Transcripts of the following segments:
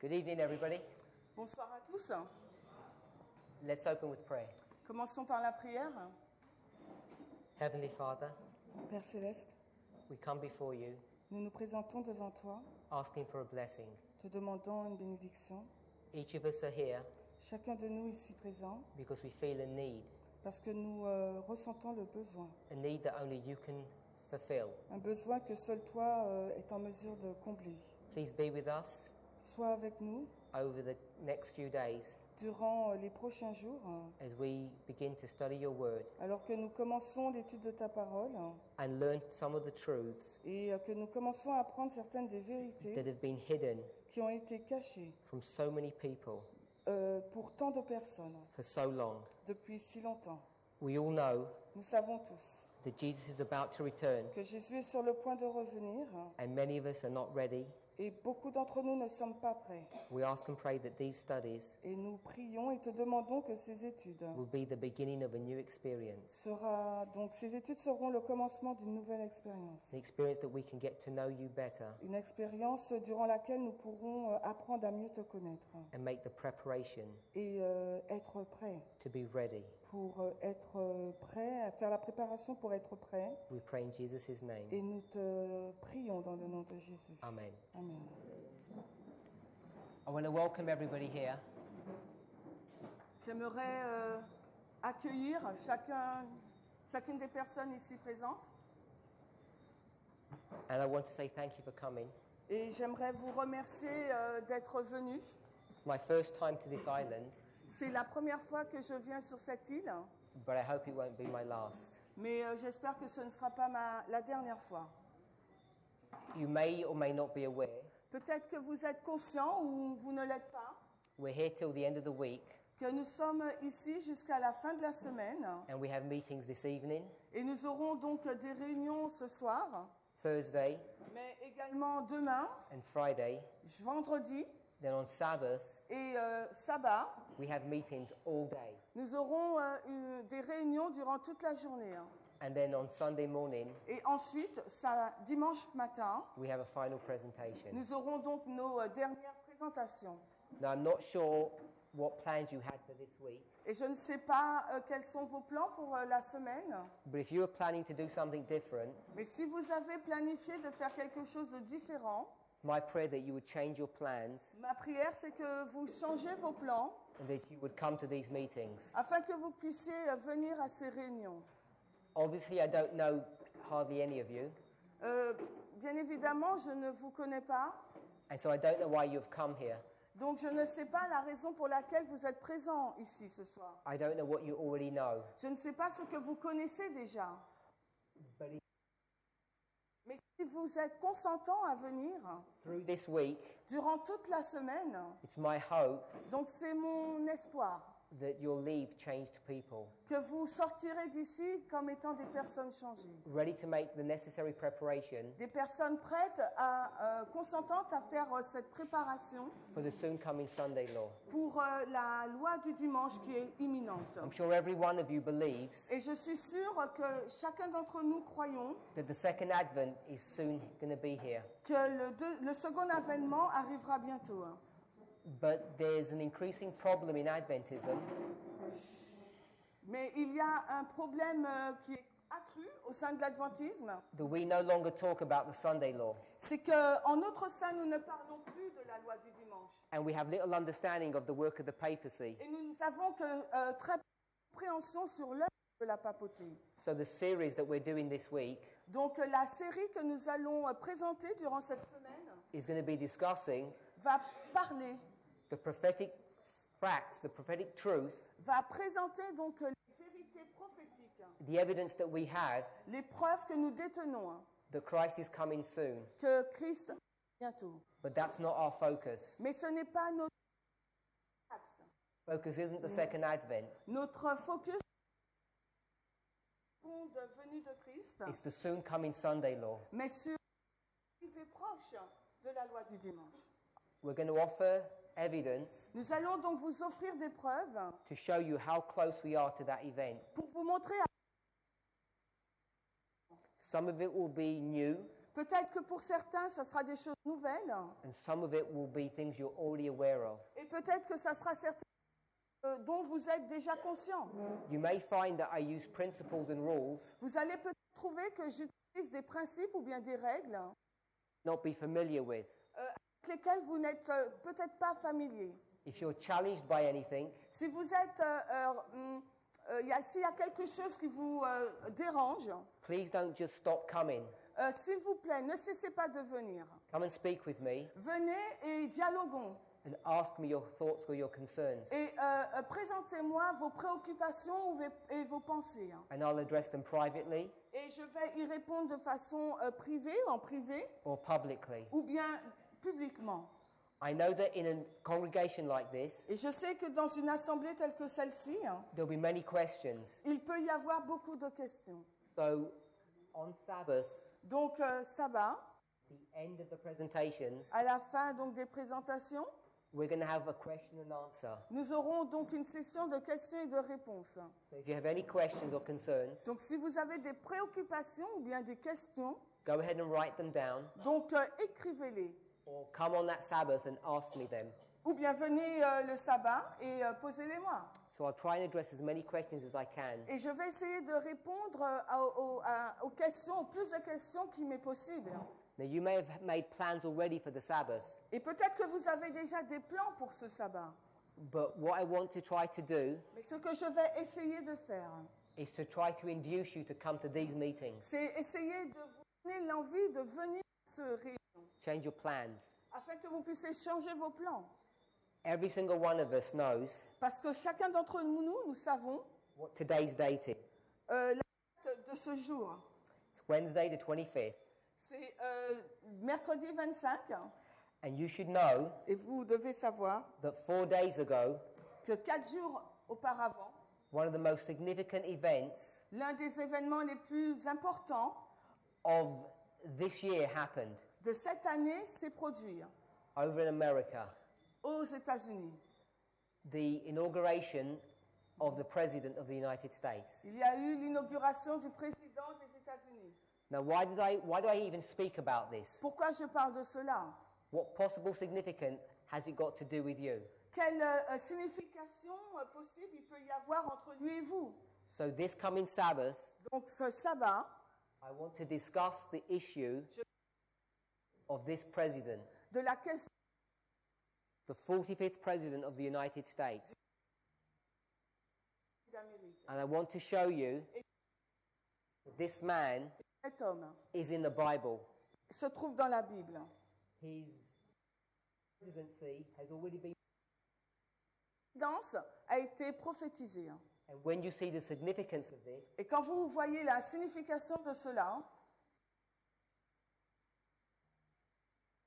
Good evening, everybody. Bonsoir à tous. Let's open with prayer. Commençons par la prière. Heavenly Father, Père Céleste, we come before you nous nous présentons devant toi, asking for a blessing. te demandant une bénédiction. Each of us are here Chacun de nous ici présent, because we feel a need parce que nous ressentons le besoin. that only you can fulfill. Un besoin que seul toi est en mesure de combler. Please be with us Sois avec nous over the next few days durant les prochains jours, as we begin to study your word alors que nous commençons l'étude de ta parole and learn some of the truths et que nous commençons à apprendre certaines des vérités that have been hidden qui ont été cachées from so many people pour tant de personnes for so long. depuis si longtemps. We all know Nous savons tous that Jesus is about to return, que Jésus est sur le point de revenir and many of us are not ready. et beaucoup d'entre nous ne sommes pas prêts. We ask and pray that these studies Et nous prions et te demandons que ces études will be the beginning of a new experience, ces études seront le commencement d'une nouvelle expérience. an experience that we can get to know you better Une expérience durant laquelle nous pourrons apprendre à mieux te connaître and make the preparation et être prêts to be ready. à faire la préparation pour être prêts. We pray in Jesus' name. Et nous te prions dans le nom de Jésus. Amen. Amen. I want to welcome everybody here J'aimerais accueillir chacune des personnes ici présentes. and I want to say thank you for coming. Et j'aimerais vous remercier d'être venus. It's my first time to this island, C'est la première fois que je viens sur cette île, but I hope it won't be my last. mais j'espère que ce ne sera pas la dernière fois. You may or may not be aware, Peut-être que vous êtes conscient ou vous ne l'êtes pas, we're here till the end of the week que nous sommes ici jusqu'à la fin de la semaine and we have meetings this evening, et nous aurons donc des réunions ce soir, Thursday mais également demain, and Friday. vendredi Then on Sabbath, et sabbat. we have meetings all day. Nous aurons des réunions durant toute la journée. And then on Sunday morning, Et ensuite, dimanche matin, we have a final presentation. nous aurons donc nos dernières présentations. Now, I'm not sure what plans you had for this week, Et je ne sais pas quels sont vos plans pour la semaine, but if you are planning to do something different, mais si vous avez planifié de faire quelque chose de différent, my prayer that you would change your plans ma prière c'est que vous changez vos plans and that you would come to these meetings. afin que vous puissiez venir à ces réunions. Obviously, I don't know hardly any of you, Bien évidemment, je ne vous connais pas, and so I don't know why you've come here. donc je ne sais pas la raison pour laquelle vous êtes présents ici ce soir. I don't know what you already know, Je ne sais pas ce que vous connaissez déjà. but Mais si vous êtes consentant à venir through this week, durant toute la semaine, it's my hope donc c'est mon espoir that you'll leave changed people, que vous sortirez d'ici comme étant des personnes changées, ready to make the necessary preparation des personnes prêtes consentantes à faire cette préparation for the soon coming Sunday law. pour la loi du dimanche qui est imminente. I'm sure every one of you believes Et je suis sûre que chacun d'entre nous croyons that the second advent is soon going to be here. que le second avènement arrivera bientôt. But there's an increasing problem in Adventism Mais il y a un problème qui est accru au sein de l'adventisme, that we no longer talk about the Sunday law, c'est qu'en notre sein, nous ne parlons plus de la loi du dimanche. and we have little understanding of the work of the papacy. Et nous n'avons que très peu de compréhension sur l'œuvre de la papauté. So the series that we're doing this week Donc la série que nous allons présenter durant cette semaine is going to be discussing va parler, the prophetic facts, the prophetic truth, va présenter donc les vérités prophétiques, the evidence that we have les preuves que nous détenons, that Christ is coming soon. que Christ bientôt. But that's not our focus. Mais ce n'est pas notre axe. Focus isn't the second advent, Notre focus de venue de Christ, it's the soon coming Sunday law. mais sur l'arrivée proche de la loi du dimanche. We're going to offer evidence Nous allons donc vous offrir des preuves to show you how close we are to that event. pour vous montrer. Some of it will be new, Peut-être que pour certains, ça sera des choses nouvelles. and some of it will be things you're already aware of. Et peut-être que ça sera certaines dont vous êtes déjà conscient. You may find that I use principles and rules Vous allez peut-être trouver que j'utilise des principes ou bien des règles not be familiar with. avec lesquelles vous n'êtes peut-être pas familier. If you're challenged by anything, Si vous êtes, s'il y a quelque chose qui vous dérange, please don't just stop coming. s'il vous plaît, ne cessez pas de venir. Come and speak with me Venez et dialoguons. and ask me your thoughts or your concerns, Et présentez-moi vos préoccupations et vos pensées. and I'll address them privately Et je vais y répondre de façon privée, en privé, or publicly. ou bien publiquement. I know that in a congregation like this, Et je sais que dans une assemblée telle que celle-ci, there'll be many questions. il peut y avoir beaucoup de questions. So on Sabbath, Donc, sabbat, the end of the presentations, à la fin donc, des présentations, we're going to have a question and answer. nous aurons donc une session de questions et de réponses. So if you have any questions or concerns, Donc, si vous avez des préoccupations ou bien des questions, go ahead and write them down, donc écrivez-les. or come on that Sabbath and ask me them. Ou bien venez le sabbat et posez-les-moi. So I'll try and address as many questions as I can. Et je vais essayer de répondre aux questions, au plus de questions qu'il m'est possible. Now, you may have made plans already for the Sabbath, Et peut-être que vous avez déjà des plans pour ce sabbat. but what I want to try to do Mais ce que je vais essayer de faire, is to try to induce you to come to these meetings, c'est essayer de vous donner l'envie de venir à ce réunion, change your plans. afin que vous puissiez changer vos plans. Every single one of us knows Parce que chacun d'entre nous, nous savons what today's date is. la date de ce jour. It's Wednesday the 25th, C'est mercredi 25, and you should know et vous devez savoir that 4 days ago, que 4 jours auparavant, one of the most significant events l'un des événements les plus importants of this year happened de cette année s'est produit over in America. aux États-Unis. The inauguration of the President of the United States. Il y a eu l'inauguration du président des États-Unis. Now, why do I even speak about this? Pourquoi je parle de cela? What possible significance has it got to do with you? Quelle signification possible il peut y avoir entre lui et vous? So this coming Sabbath, Donc ce sabbat, I want to discuss the issue of this president, de la question the 45th President of the United States. d'Amérique. And I want to show you that this man Cet homme is in the Bible. se trouve dans la Bible. His presidency has already been. La présidence a été prophétisée. And when you see the significance of this, Et quand vous voyez la signification de cela,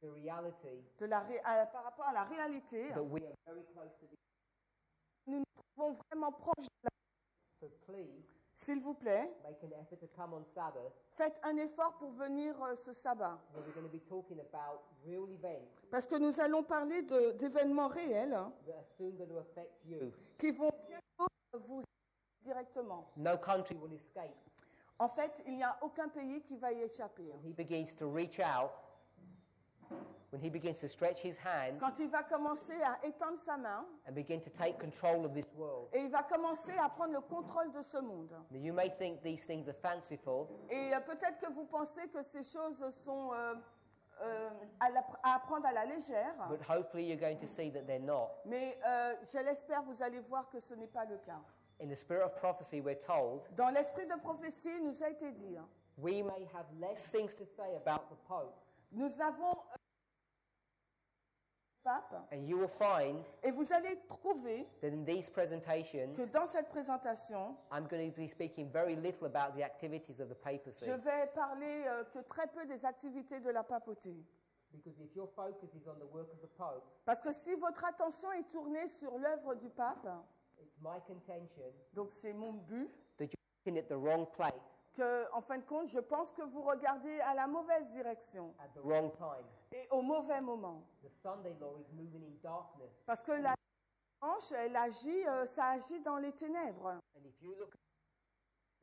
the reality par rapport à la réalité, that we are very close to the. nous nous trouvons vraiment proches de la. So please S'il vous plaît, make an effort to come on Sabbath, faites un effort pour venir ce sabbat. where we're going to be talking about real events Parce que nous allons parler d'événements réels that are soon going to affect you. qui vont bientôt vous directement. No country will escape. En fait, il n'y a aucun pays qui va y échapper. When he begins to reach out, when he begins to stretch his hand Quand il va commencer à étendre sa main and begin to take control of this world. et il va commencer à prendre le contrôle de ce monde. Now, you may think these things are fanciful, Et peut-être que vous pensez que ces choses sont à prendre à la légère, but hopefully you're going to see that they're not. mais je l'espère, vous allez voir que ce n'est pas le cas. In the spirit of prophecy, we're told Dans l'esprit de prophétie, il nous a été dit, we may have less things to say about the Pope, nous avons pape, and you will find et vous allez trouver that in these presentations, que dans cette présentation, I'm going to be speaking very little about the activities of the papacy. je vais parler que très peu des activités de la papauté. Because if your focus is on the work of the Pope, Parce que si votre attention est tournée sur l'œuvre du pape, it's my contention donc c'est mon but, that you're looking at the wrong place que, en fin de compte, je pense que vous regardez à la mauvaise direction at the wrong time. et au mauvais moment. The Sunday law is moving in darkness. Parce que la dimanche, elle agit, ça agit dans les ténèbres. And if you look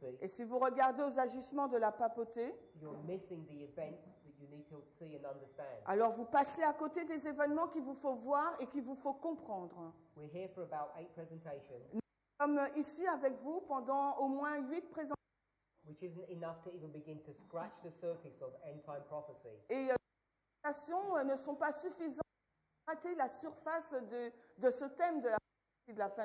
at Et si vous regardez aux agissements de la papauté, you're missing the events that you need to see and understand. Alors vous passez à côté des événements qu'il vous faut voir et qu'il vous faut comprendre. We're here for about 8 presentations, Nous sommes ici avec vous pendant au moins 8 présentations. which isn't enough to even begin to scratch the surface of end-time prophecy. Et les présentations ne sont pas suffisantes pour gratter la surface de ce thème de la fin.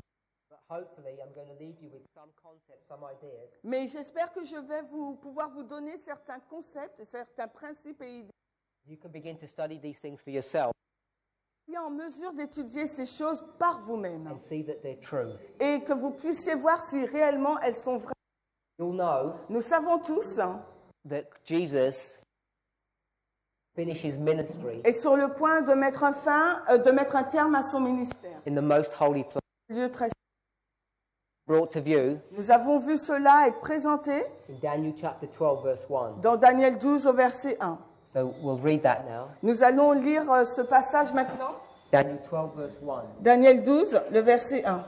But hopefully I'm going to leave you with some concepts, some ideas, Mais j'espère que je vais pouvoir vous donner certains concepts, certains principes et idées. you can begin to study these things for yourself Soyez en mesure d'étudier ces choses par vous-même and see that they're true. et que vous puissiez voir si réellement elles sont vraies. You'll know Nous savons tous that Jesus finished his ministry est sur le point de mettre un terme à son ministère. in the most holy place, Lieu très- brought to view Nous avons vu cela être présenté in Daniel chapter 12, verse 1. dans Daniel 12 au verset 1. So we'll read that now. Nous allons lire ce passage maintenant. Daniel 12, verse 1. Daniel 12, le verset 1.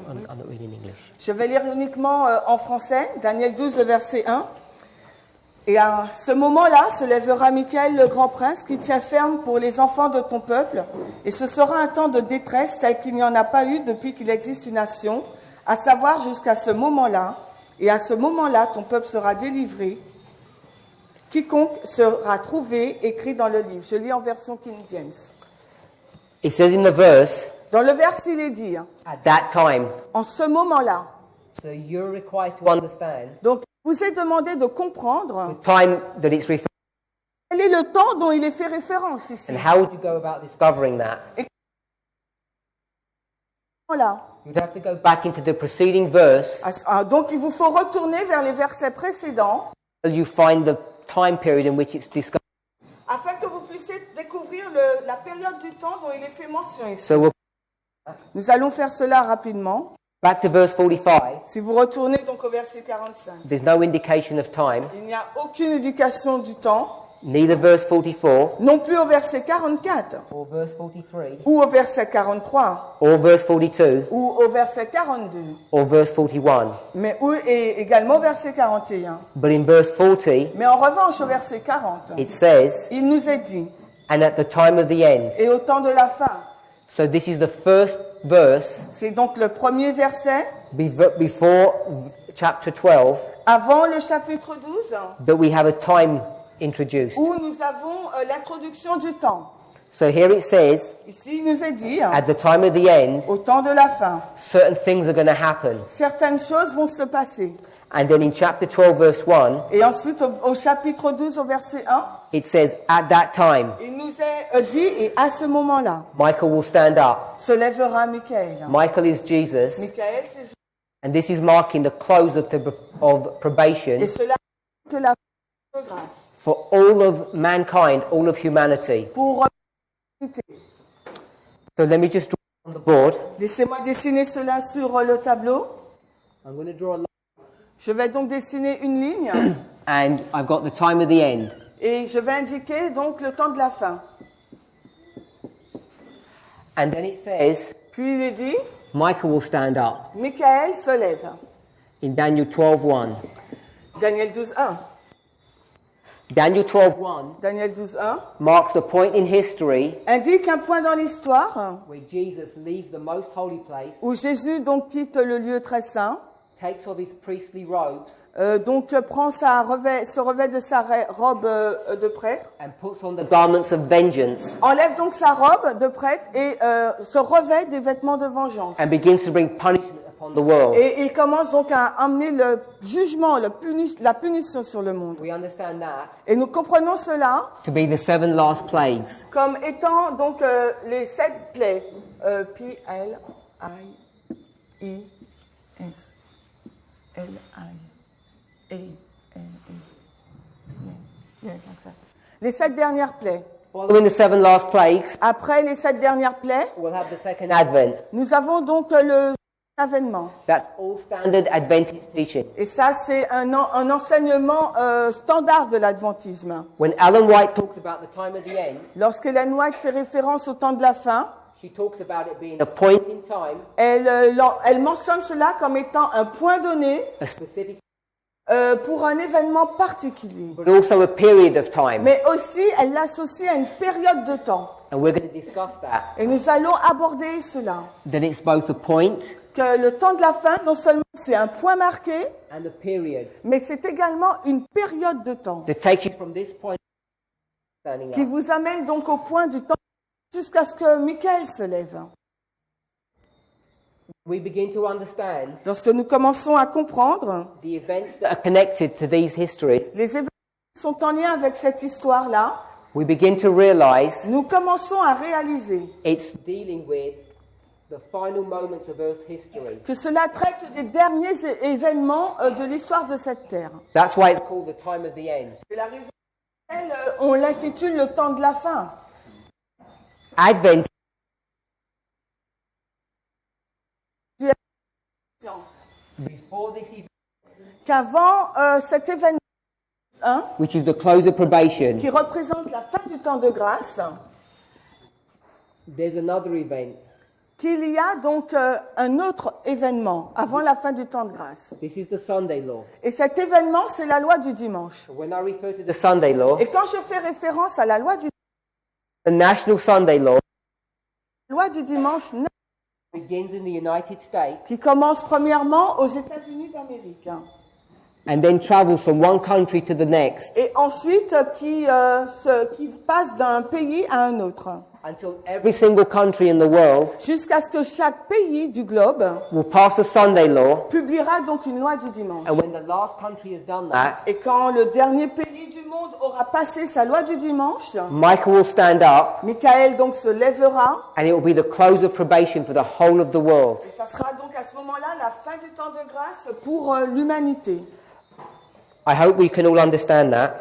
I'm not reading English. Je vais lire uniquement en français, Daniel 12, le verset 1. Et à ce moment-là se lèvera Michael, le grand prince, qui tient ferme pour les enfants de ton peuple. Et ce sera un temps de détresse tel qu'il n'y en a pas eu depuis qu'il existe une nation, à savoir jusqu'à ce moment-là. Et à ce moment-là, ton peuple sera délivré. Quiconque sera trouvé écrit dans le livre. Je lis en version King James. It says in the verse, Dans le verset, il est dit, at that time. en ce moment-là. So you're required to understand Donc, il vous est demandé de comprendre the time that it's referred quel est le temps dont il est fait référence ici. and how would you go about discovering that? Voilà. You'd have to go back into the preceding verse Donc, il vous faut retourner vers les versets précédents until you find the time period in which it's discovered. afin que vous puissiez découvrir la période du temps dont il est fait mention ici. So we'll Nous allons faire cela rapidement. back to verse 45. Si vous retournez donc au verset 45, There's no indication of time, il n'y a aucune indication du temps, neither verse 44 non plus au verset 44, or verse 43 ou au verset 43, or verse 42 ou au verset 42, or verse 41. et également au verset 41. But in verse 40, Mais en revanche, au verset 40, it says, il nous est dit, and at the time of the end. et au temps de la fin. So this is the first verse C'est donc le premier verset, before chapter 12 avant le chapitre 12, that we have a time introduced. où nous avons l'introduction du temps. So here it says, Ici, il nous est dit, at the time of the end, au temps de la fin, certain things are going to happen. certaines choses vont se passer. And then in chapter 12, verse 1, Et ensuite, au chapitre 12, au verset 1, it says, at that time, il nous est dit, et à ce moment-là, Michael will stand up. se lèvera Michael. Michael is Jesus. Michael, c'est Jésus. And this is marking the close of probation Et cela que la fin de grâce for all of mankind, all of humanity. pour l'humanité. So let me just draw on the board. Laissez-moi dessiner cela sur le tableau. I'm going to draw a line. Je vais donc dessiner une ligne And I've got the time of the end. et je vais indiquer donc le temps de la fin. And then it says, Puis il est dit, Michael will stand up Michael se lève. in Daniel 12:1. Daniel 12.1. Daniel 12:1 Daniel 12.1 marks the point in history indique un point dans l'histoire where Jesus leaves the most holy place, où Jésus donc quitte le lieu très saint, takes off his priestly robes, donc prend se revêt de sa robe de prêtre, and puts on the garments of vengeance, enlève donc sa robe de prêtre et se revêt des vêtements de vengeance. and begins to bring punishment upon the world. Et il commence donc à amener le jugement, la punition sur le monde. We understand that Et nous comprenons cela to be the 7 last plagues. comme étant donc les 7 plaies. P-L-I-I-S. L-I-A-N-E. Comme ça. Les 7 dernières plaies. Following the 7 last plagues, Après les 7 dernières plaies, we'll have the second advent. nous avons donc le avènement. That's all standard Adventist teaching. Et ça, c'est un enseignement standard de l'adventisme. When Ellen White talks about the time of the end, Lorsqu'Ellen White fait référence au temps de la fin, she talks about it being a point in time, elle mentionne cela comme étant un point donné a specific, pour un événement particulier. but also a period of time. Mais aussi, elle l'associe à une période de temps. And we're going to discuss that. Et nous allons aborder cela. That it's both a point Que le temps de la fin, non seulement c'est un point marqué, and a period mais c'est également une période de temps that takes you from this point standing qui up. vous amène donc au point du temps jusqu'à ce que Michael se lève. We begin to understand Lorsque nous commençons à comprendre the events that are connected to these histories, les événements qui sont en lien avec cette histoire-là, we begin to realize nous commençons à réaliser it's dealing with the final moments of Earth's history. que cela traite des derniers événements de l'histoire de cette terre. That's why it's called the time of the end. C'est la raison pour laquelle on l'intitule le temps de la fin. Advent before this event, Qu'avant cet événement, which is the close of probation, qui représente la fin du temps de grâce, there's another event. qu'il y a donc un autre événement avant la fin du temps de grâce. This is the Sunday law. Et cet événement, c'est la loi du dimanche. When I refer to the Sunday law, Et quand je fais référence à la loi du the National Sunday law dimanche, begins in the United States qui commence premièrement aux États-Unis d'Amérique, and then travels from one country to the next et ensuite qui passe d'un pays à un autre, until every single country in the world jusqu'à ce que chaque pays du globe will pass a Sunday law. publiera donc une loi du dimanche. And when the last country has done that, Et quand le dernier pays du monde aura passé sa loi du dimanche, Michael will stand up Michael donc se lèvera, and it will be the close of probation for the whole of the world. et ça sera donc à ce moment-là la fin du temps de grâce pour l'humanité. I hope we can all understand that.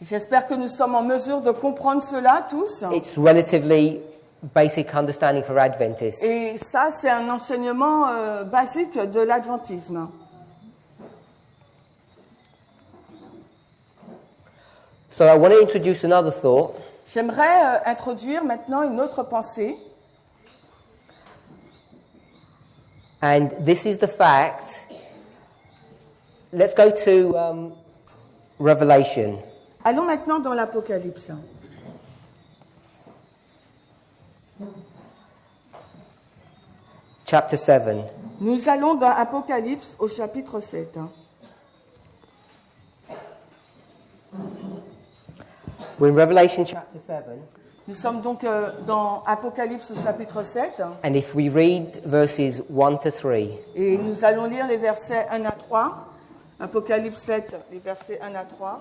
J'espère que nous sommes en mesure de comprendre cela tous. It's relatively basic understanding for Adventists. Et ça, c'est un enseignement basique de l'adventisme. So I want to introduce another thought, J'aimerais introduire maintenant une autre pensée. and this is the fact. Let's go to Revelation. Allons maintenant dans l'Apocalypse. Chapter 7. Nous allons dans Apocalypse au chapitre 7. We're in Revelation chapter 7. Nous sommes donc dans Apocalypse au chapitre 7. And if we read verses 1 to 3, Et nous allons lire les versets 1 à 3. Apocalypse 7, les versets 1 à 3.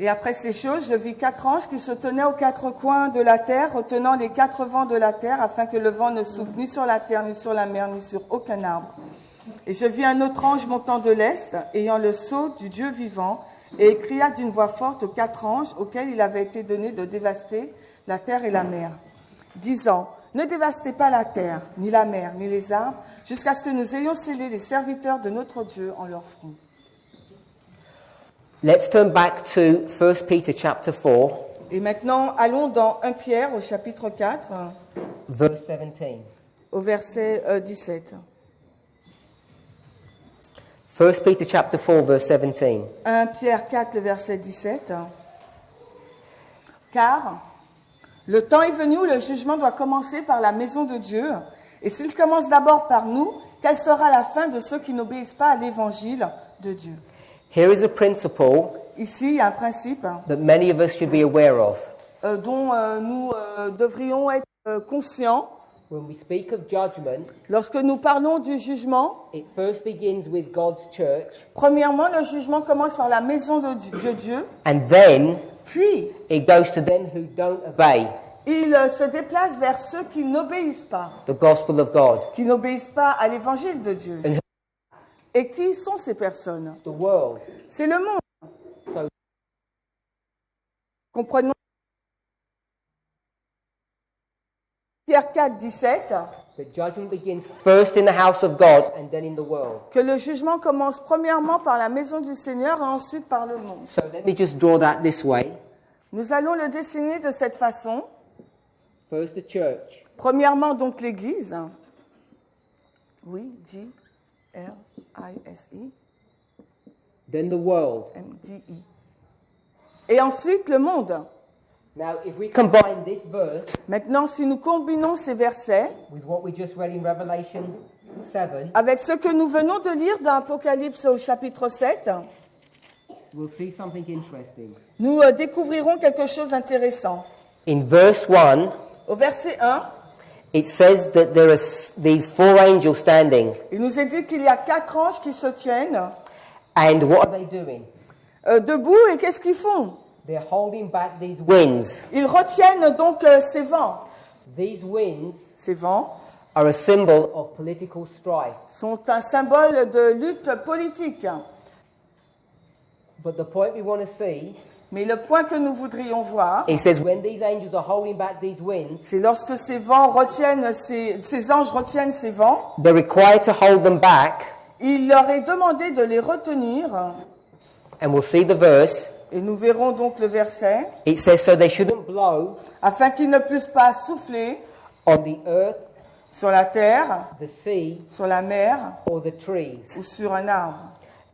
Et après ces choses, je vis 4 anges qui se tenaient aux 4 coins de la terre, retenant les 4 vents de la terre, afin que le vent ne souffle ni sur la terre, ni sur la mer, ni sur aucun arbre. Et je vis un autre ange montant de l'est, ayant le sceau du Dieu vivant, et il cria d'une voix forte aux 4 anges auxquels il avait été donné de dévaster la terre et la mer, disant: ne dévastez pas la terre, ni la mer, ni les arbres, jusqu'à ce que nous ayons scellé les serviteurs de notre Dieu en leur front. let's turn back to 1 Peter chapter 4, Et maintenant, allons dans 1 Pierre au chapitre 4, verse 17. au verset 17. 1 Peter chapter 4, verse 17. 1 Pierre 4, le verset 17. Car le temps est venu où le jugement doit commencer par la maison de Dieu. Et s'il commence d'abord par nous, quelle sera la fin de ceux qui n'obéissent pas à l'évangile de Dieu? Here is a principle Ici, il y a un principe that many of us should be aware of. dont nous devrions être conscients. When we speak of judgment, Lorsque nous parlons du jugement, it first begins with God's church, premièrement, le jugement commence par la maison de Dieu, and then puis it goes to them who don't obey il se déplace vers ceux qui n'obéissent pas, the gospel of God. qui n'obéissent pas à l'évangile de Dieu. And Et qui sont ces personnes? the world. C'est le monde. So Comprenons. Pierre 4, 17. that judgment begins first in the house of God and then in the world. Que le jugement commence premièrement par la maison du Seigneur et ensuite par le monde. So let me just draw that this way. Nous allons le dessiner de cette façon. First the church, Premièrement, donc, l'Église. Oui, G-R-I-S-I, then the world. M-D-I. Et ensuite, le monde. Now, if we combine this verse Maintenant, si nous combinons ces versets with what we just read in Revelation 7, avec ce que nous venons de lire dans Apocalypse au chapitre 7, we'll see something interesting. nous découvrirons quelque chose d'intéressant. In verse 1, Au verset 1, it says that there are these four angels standing. il nous est dit qu'il y a 4 anges qui se tiennent And what are they doing? debout, et qu'est-ce qu'ils font? They're holding back these winds. Ils retiennent donc ces vents. These winds Ces vents are a symbol of political strife. sont un symbole de lutte politique. But the point we want to see, Mais le point que nous voudrions voir, it says when these angels are holding back these winds, c'est lorsque ces vents retiennent, ces anges retiennent ces vents, they're required to hold them back. il leur est demandé de les retenir. And we'll see the verse. Et nous verrons donc le verset, It says so they shouldn't blow afin qu'ils ne puissent pas souffler on the earth, sur la terre, the sea, sur la mer or the trees. ou sur un arbre.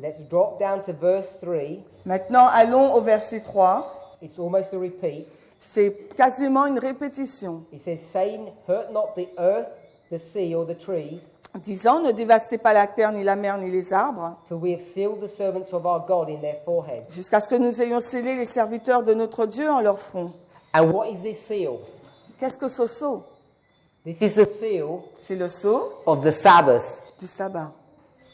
Let's drop down to verse 3. Maintenant, allons au verset 3. It's almost a repeat. C'est quasiment une répétition. It says, saying, hurt not the earth, the sea, or the trees, Disant, ne dévastez pas la terre, ni la mer, ni les arbres, till we have sealed the servants of our God in their foreheads. jusqu'à ce que nous ayons scellé les serviteurs de notre Dieu en leur front. And what is this seal? Qu'est-ce que ce sceau? This is the seal C'est le sceau of the Sabbath. du sabbat.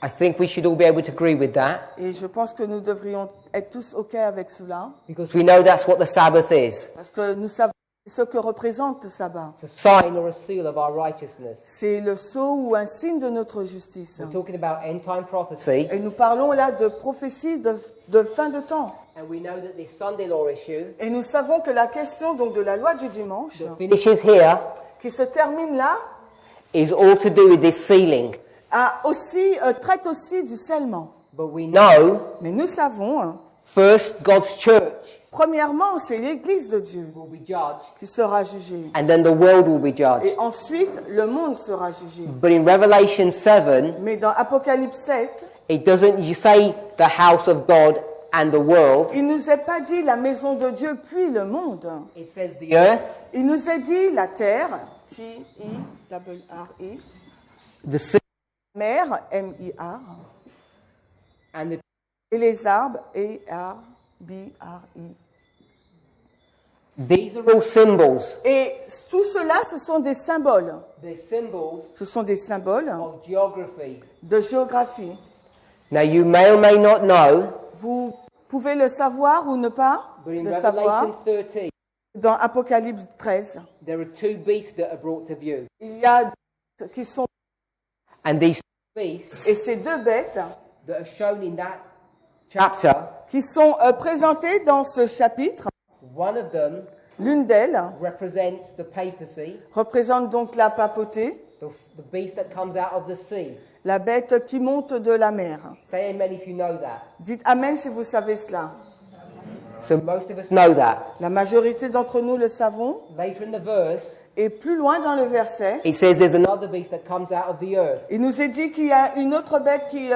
I think we should all be able to agree with that, Et je pense que nous devrions être tous OK avec cela, because we know that's what the Sabbath is. parce que nous savons ce que représente le sabbat. It's a sign or a seal of our righteousness. C'est le sceau ou un signe de notre justice. We're talking about end-time prophecy, Et nous parlons là de prophétie de fin de temps. and we know that this Sunday law issue Et nous savons que la question donc de la loi du dimanche, that finishes here qui se termine là, is all to do with this sealing. traite aussi du scellement. But we know, Mais nous savons, first, God's church premièrement, c'est l'Église de Dieu will be judged, qui sera jugée. and then the world will be Et judged. ensuite, le monde sera jugé. But in Revelation 7, Mais dans Apocalypse 7, it doesn't say the house of God and the world. il nous est pas dit la maison de Dieu puis le monde. It says the earth, Il nous est dit la terre, T-I-R-R-E, the sea, mer, M-I-R, and the et les arbres, A-R-B-R-I. These are all symbols. Et tout cela, ce sont des symboles. They're symbols Ce sont des symboles of geography. de géographie. Now you may or may not know, Vous pouvez le savoir ou ne pas but in le savoir. Revelation 13, Dans Apocalypse 13, there are two beasts that are brought to view. il y a qui sont And these beasts et ces deux bêtes that are shown in that chapter, qui sont présentées dans ce chapitre. one of them L'une d'elles represents the papacy, représente donc la papauté, the beast that comes out of the sea. la bête qui monte de la mer. Say amen if you know that. Dites Amen si vous savez cela. So most of us know that. La majorité d'entre nous le savons. Later in the verse, Et plus loin dans le verset, it says there's another beast that comes out of the earth. il nous est dit qu'il y a une autre bête qui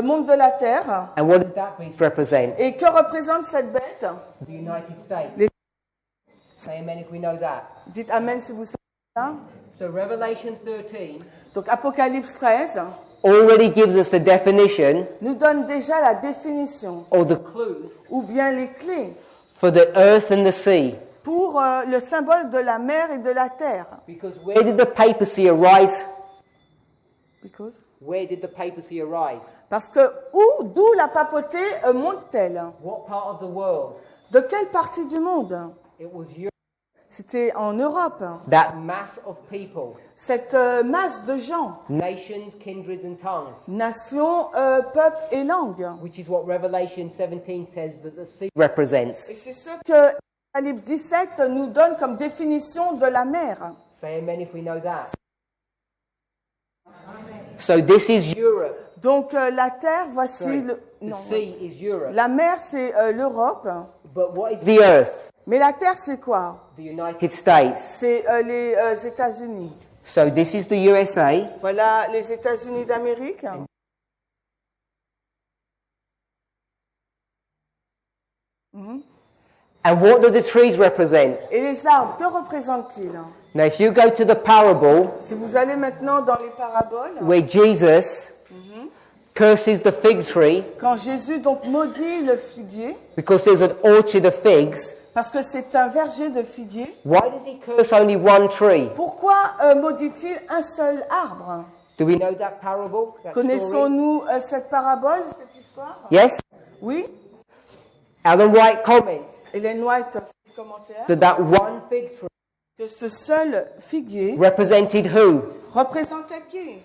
monte de la terre. And what does that beast represent? Et que représente cette bête? The United States. Les- Say amen if we know that. Dites Amen si vous savez cela. So Revelation 13 Donc Apocalypse 13 already gives us the definition nous donne déjà la définition or the clues ou bien les clés for the earth and the sea. pour le symbole de la mer et de la terre. Because where did the papacy arise? Because- Where did the papacy arise? Parce que d'où la papauté monte-t-elle? What part of the world? De quelle partie du monde? It was Europe. C'était en Europe. That mass of people, Cette masse de gens, nations, kindreds and tongues, nations, peuples et langues. which is what Revelation 17 says that the sea represents. Et c'est ce que Apocalypse 17 nous donne comme définition de la mer. Say amen if we know that. So this is Europe. Donc la terre, voici Sorry. le... The non, sea is Europe. la mer, c'est l'Europe. But what is the earth? Mais la terre, c'est quoi? The United States. C'est les États-Unis. So this is the USA. Voilà les États-Unis d'Amérique. And what do the trees represent? Et les arbres, que représentent-ils? Now if you go to the parable Si vous allez maintenant dans les paraboles, where Jesus curses the fig tree quand Jésus donc maudit le figuier, because there's an orchard of figs, parce que c'est un verger de figuier, why does he curse only one tree? pourquoi maudit-il un seul arbre? Do we know that parable? That story? Connaissons-nous cette parabole, cette histoire? Yes? Oui. Ellen White comments Hélène White fait le commentaire that one fig tree que ce seul figuier represented who? représentait qui?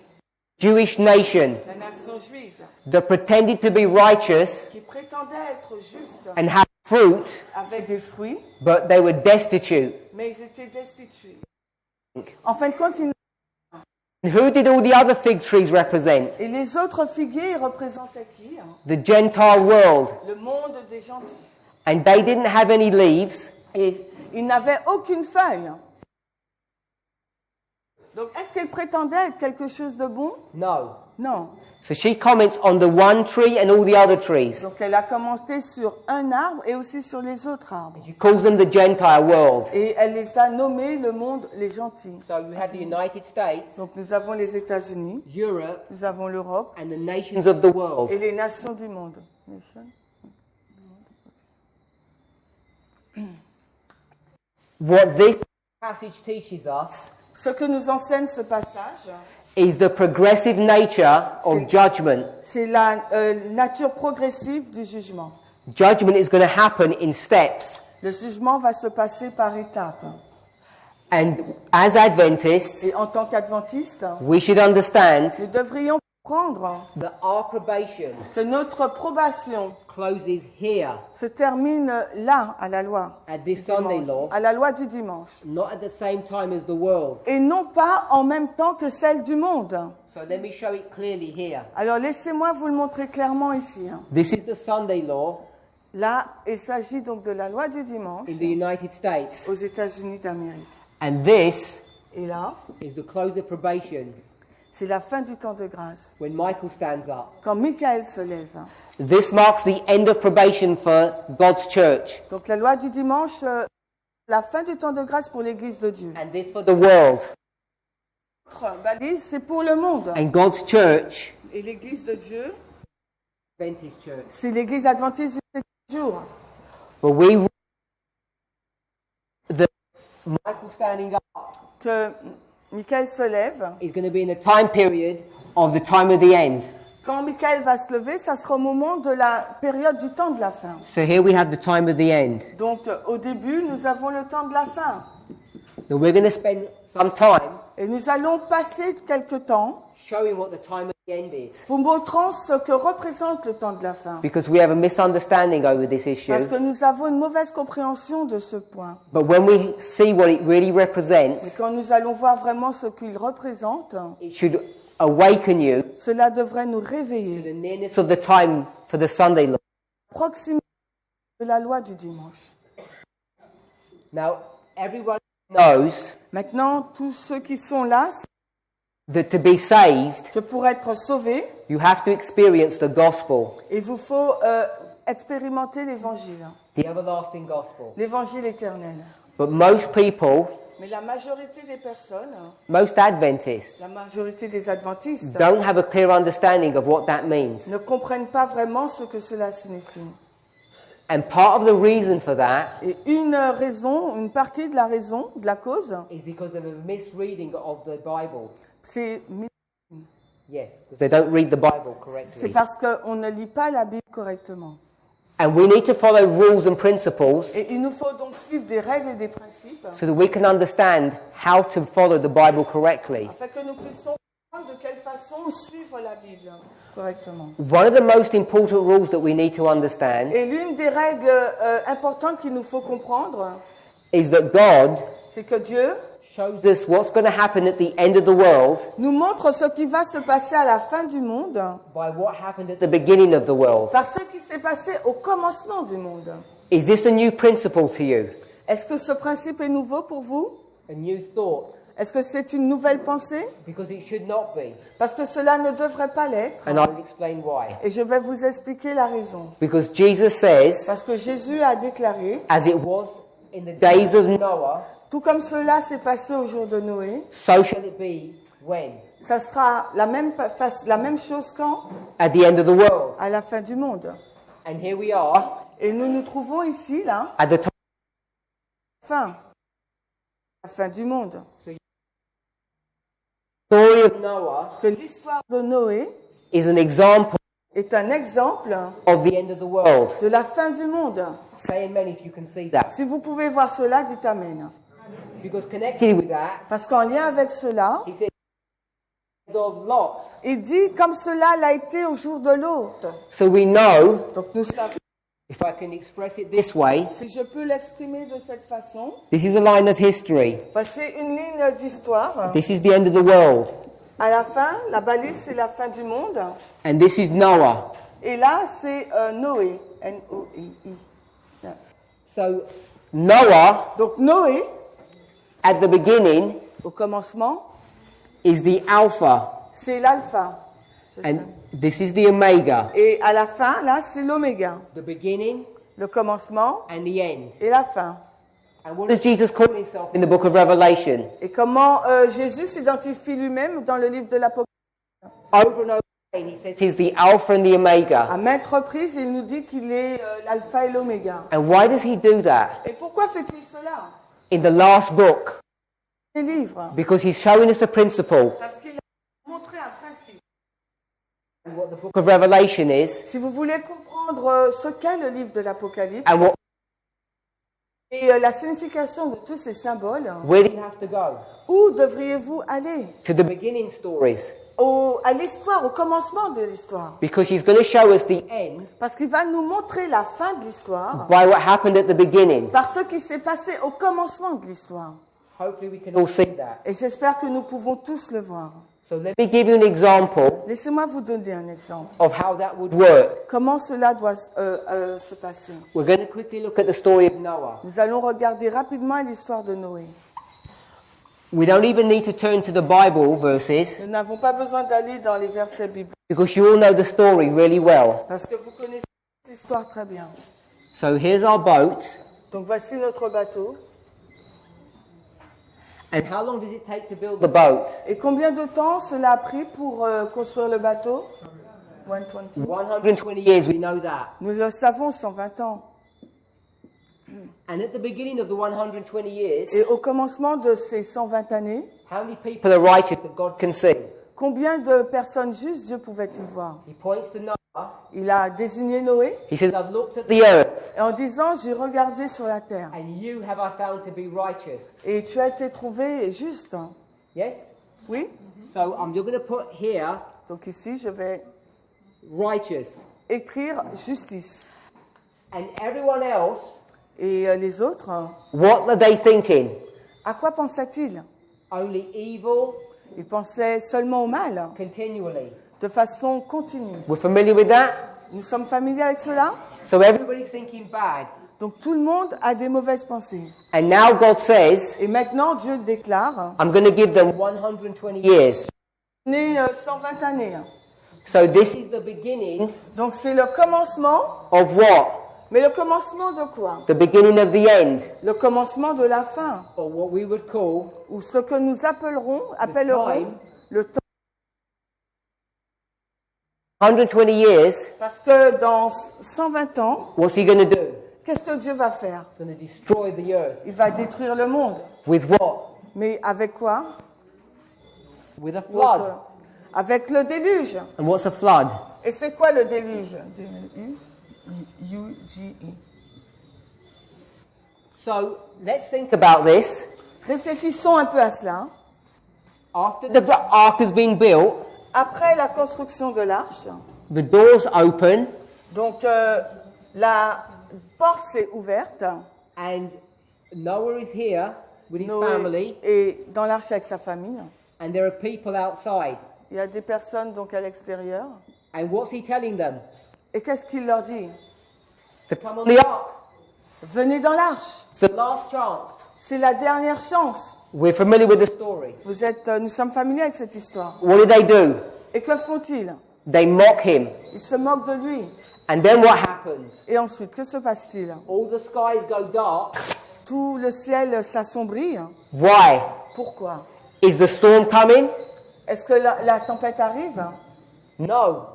Jewish nation La nation juive, that pretended to be righteous qui prétendait être juste and have fruit, avec des fruits, but they were destitute. mais ils étaient destitués. En fin de compte, And who did all the other fig trees represent? et les autres figuiers ils représentaient qui? The Gentile world. Le monde des gentils. And they didn't have any leaves. Et ils n'avaient aucune feuille. Donc, est-ce qu'ils prétendaient être quelque chose de bon? No. Non. So she comments on the one tree and all the other trees. Donc, elle a commenté sur un arbre et aussi sur les autres arbres. She calls them the Gentile world. Et elle les a nommés le monde, les gentils. So you have the United States, Donc, nous avons les États-Unis, Europe, nous avons l'Europe and the nations of the world. et les nations du monde. Nation. What this passage teaches us Ce que nous enseigne ce passage, is the progressive nature of judgment. c'est la nature progressive du jugement. Judgment is going to happen in steps. Le jugement va se passer par étapes. And as Adventists, Et en tant qu'adventistes, we should understand nous devrions comprendre that our probation que notre probation closes here se termine là, à la loi. at this du Sunday dimanche, law, à la loi du dimanche. not at the same time as the world. Et non pas en même temps que celle du monde. So let me show it clearly here. Alors laissez-moi vous le montrer clairement ici. This is the Sunday law Là, il s'agit donc de la loi du dimanche in the United States. aux États-Unis d'Amérique. And this Et là, is the close of probation c'est la fin du temps de grâce. when Michael stands up. Quand Michael se lève. This marks the end of probation for God's church, Donc la loi du dimanche, la fin du temps de grâce pour l'Église de Dieu. and this for the world. Notre balise, c'est pour le monde. And God's church, Et l'Église de Dieu, Adventist church. c'est l'Église adventiste du septième jour. But we read that Michael standing up Que Michael se lève. is going to be in the time period of the time of the end. Quand Michael va se lever, ça sera au moment de la période du temps de la fin. So here we have the time of the end. Donc au début, nous avons le temps de la fin. Now we're going to spend some time Et nous allons passer quelque temps showing what the time of the end is, vous montrant ce que représente le temps de la fin. because we have a misunderstanding over this issue. Parce que nous avons une mauvaise compréhension de ce point. But when we see what it really Et represents, quand nous allons voir vraiment ce qu'il représente, it should awaken you cela devrait nous to réveiller. the nearness of the time for the Sunday law. Proximité de la loi du dimanche. Now, everyone knows Maintenant, tous ceux qui sont là, that to be saved, que pour être sauvés, you have to experience the gospel, il vous faut expérimenter l'évangile, the everlasting gospel. l'évangile éternel. But most people, Mais la majorité des personnes, most Adventists, la majorité des adventistes, don't have a clear understanding of what that means. ne comprennent pas vraiment ce que cela signifie. And part of the reason for that Et une raison, une partie de la raison, de la cause, is because of a misreading of the Bible. c'est Yes, because they don't read the Bible c'est correctly. parce qu'on ne lit pas la Bible correctement. And we need to follow rules and principles Et il nous faut donc suivre des règles et des principes so that we can understand how to follow the Bible correctly. afin que nous puissions comprendre de quelle façon suivre la Bible correctement. One of the most important rules that we need to understand Et l'une des règles importantes qu'il nous faut comprendre, is that God c'est que Dieu shows us what's going to happen at the end of the world nous montre ce qui va se passer à la fin du monde by what happened at the beginning of the world. par ce qui s'est passé au commencement du monde. Is this a new principle to you? Est-ce que ce principe est nouveau pour vous? A new thought? Est-ce que c'est une nouvelle pensée? Because it should not be. Parce que cela ne devrait pas l'être. And I'll explain why. Et je vais vous expliquer la raison. Because Jesus says, Parce que Jésus a déclaré, as it was in the days of Noah, tout comme cela s'est passé au jour de Noé, so shall it be when? ça sera la même chose quand? At the end of the world. À la fin du monde. And here we are Et nous nous trouvons ici, là, at the la fin du monde. story of Noah Que l'histoire de Noé is an example est un exemple of the end of the world. de la fin du monde. Say amen if you can see that. Si vous pouvez voir cela, dites Amen. Because connected with that, Parce qu'en lien avec cela, he said of Lot. il dit comme cela l'a été au jour de l'hôte. So we know, Donc nous savons, if I can express it this way, si je peux l'exprimer de cette façon, this is a line of history. c'est une ligne d'histoire. This is the end of the world. À la fin, la balise, c'est la fin du monde. And this is Noah. Et là, c'est Noé. N-O-E-I. So Noah, Donc Noé, at the beginning, au commencement, is the Alpha. c'est l'alpha. C'est ça. And this is the Omega. Et à la fin, là, c'est l'oméga. The beginning Le commencement and the end. et la fin. And what does Jesus call himself in the book of Revelation? Et comment Jésus s'identifie lui-même dans le livre de l'Apocalypse? Over and over again, he says he's the Alpha and the Omega. À maintes reprises, il nous dit qu'il est l'alpha et l'oméga. And why does he do that Et pourquoi fait-il cela? in the last book? Les livres. Because he's showing us a principle. Parce qu'il a montré un principe. And what the book of Revelation is, Si vous voulez comprendre ce qu'est le livre de l'Apocalypse and what, et la signification de tous ces symboles, where do you have to go? où devriez-vous aller? To the beginning stories. À l'histoire, au commencement de l'histoire. Because he's going to show us the end Parce qu'il va nous montrer la fin de l'histoire by what happened at the beginning. par ce qui s'est passé au commencement de l'histoire. Hopefully we can all see that. Et j'espère que nous pouvons tous le voir. So let me give you an example Laissez-moi vous donner un exemple. of how that would work. Comment cela doit se passer? We're going to quickly look at the story of Noah. Nous allons regarder rapidement l'histoire de Noé. We don't even need to turn to the Bible verses Nous n'avons pas besoin d'aller dans les versets bibliques because you all know the story really well. parce que vous connaissez l'histoire très bien. So here's our boat. Donc voici notre bateau. And how long does it take to build the boat? Et combien de temps cela a pris pour construire le bateau? 120. 120 years, we know that. Nous le savons, 120 ans. And at the beginning of the 120 years, Et au commencement de ces 120 années, how many people are righteous that God can see? combien de personnes justes Dieu pouvait-il voir? He points to Noah. Il a désigné Noé He says, I've looked at the earth, et en disant, j'ai regardé sur la terre and you have I found to be righteous. et tu as été trouvé juste. Yes? Oui? So I'm going to put here Donc ici, je vais righteous. écrire justice. And everyone else, Et les autres, what are they thinking? à quoi pensaient-ils? Only evil Ils pensaient seulement au mal, continually. de façon continue. We're familiar with that? Nous sommes familiers avec cela? So everybody's thinking bad. Donc tout le monde a des mauvaises pensées. And now God says, Et maintenant, Dieu déclare, I'm going to give them 120 years. né 120 années. So this is the beginning Donc c'est le commencement, of what? mais le commencement de quoi? The beginning of the end. Le commencement de la fin, Or what we would call ou ce que nous appellerons time. le temps. 120 years. Parce que dans 120 ans, What's he going to do? qu'est-ce que Dieu va faire? He's going to destroy the earth. Il va détruire le monde. With what? Mais avec quoi? With a flood. Avec le déluge. And what's a flood? Et c'est quoi le déluge? D-U-G-E. So let's think about this. Réfléchissons un peu à cela. After the ark has been built, Après la construction de l'arche, the doors open, donc la porte s'est ouverte and Noah is here, with his Noé family, est dans l'arche avec sa famille. and there are people outside. Il y a des personnes donc à l'extérieur. And what's he telling them? Et qu'est-ce qu'il leur dit? To come on the ark. Venez dans l'arche. The last chance. C'est la dernière chance. We're familiar with the story. Nous sommes familiers avec cette histoire. What did they do? Et que font-ils? They mock him. Ils se moquent de lui. And then what happens? Et ensuite, que se passe-t-il? All the skies go dark. Tout le ciel s'assombrit. Why? Pourquoi? Is the storm coming? Est-ce que la tempête arrive? No.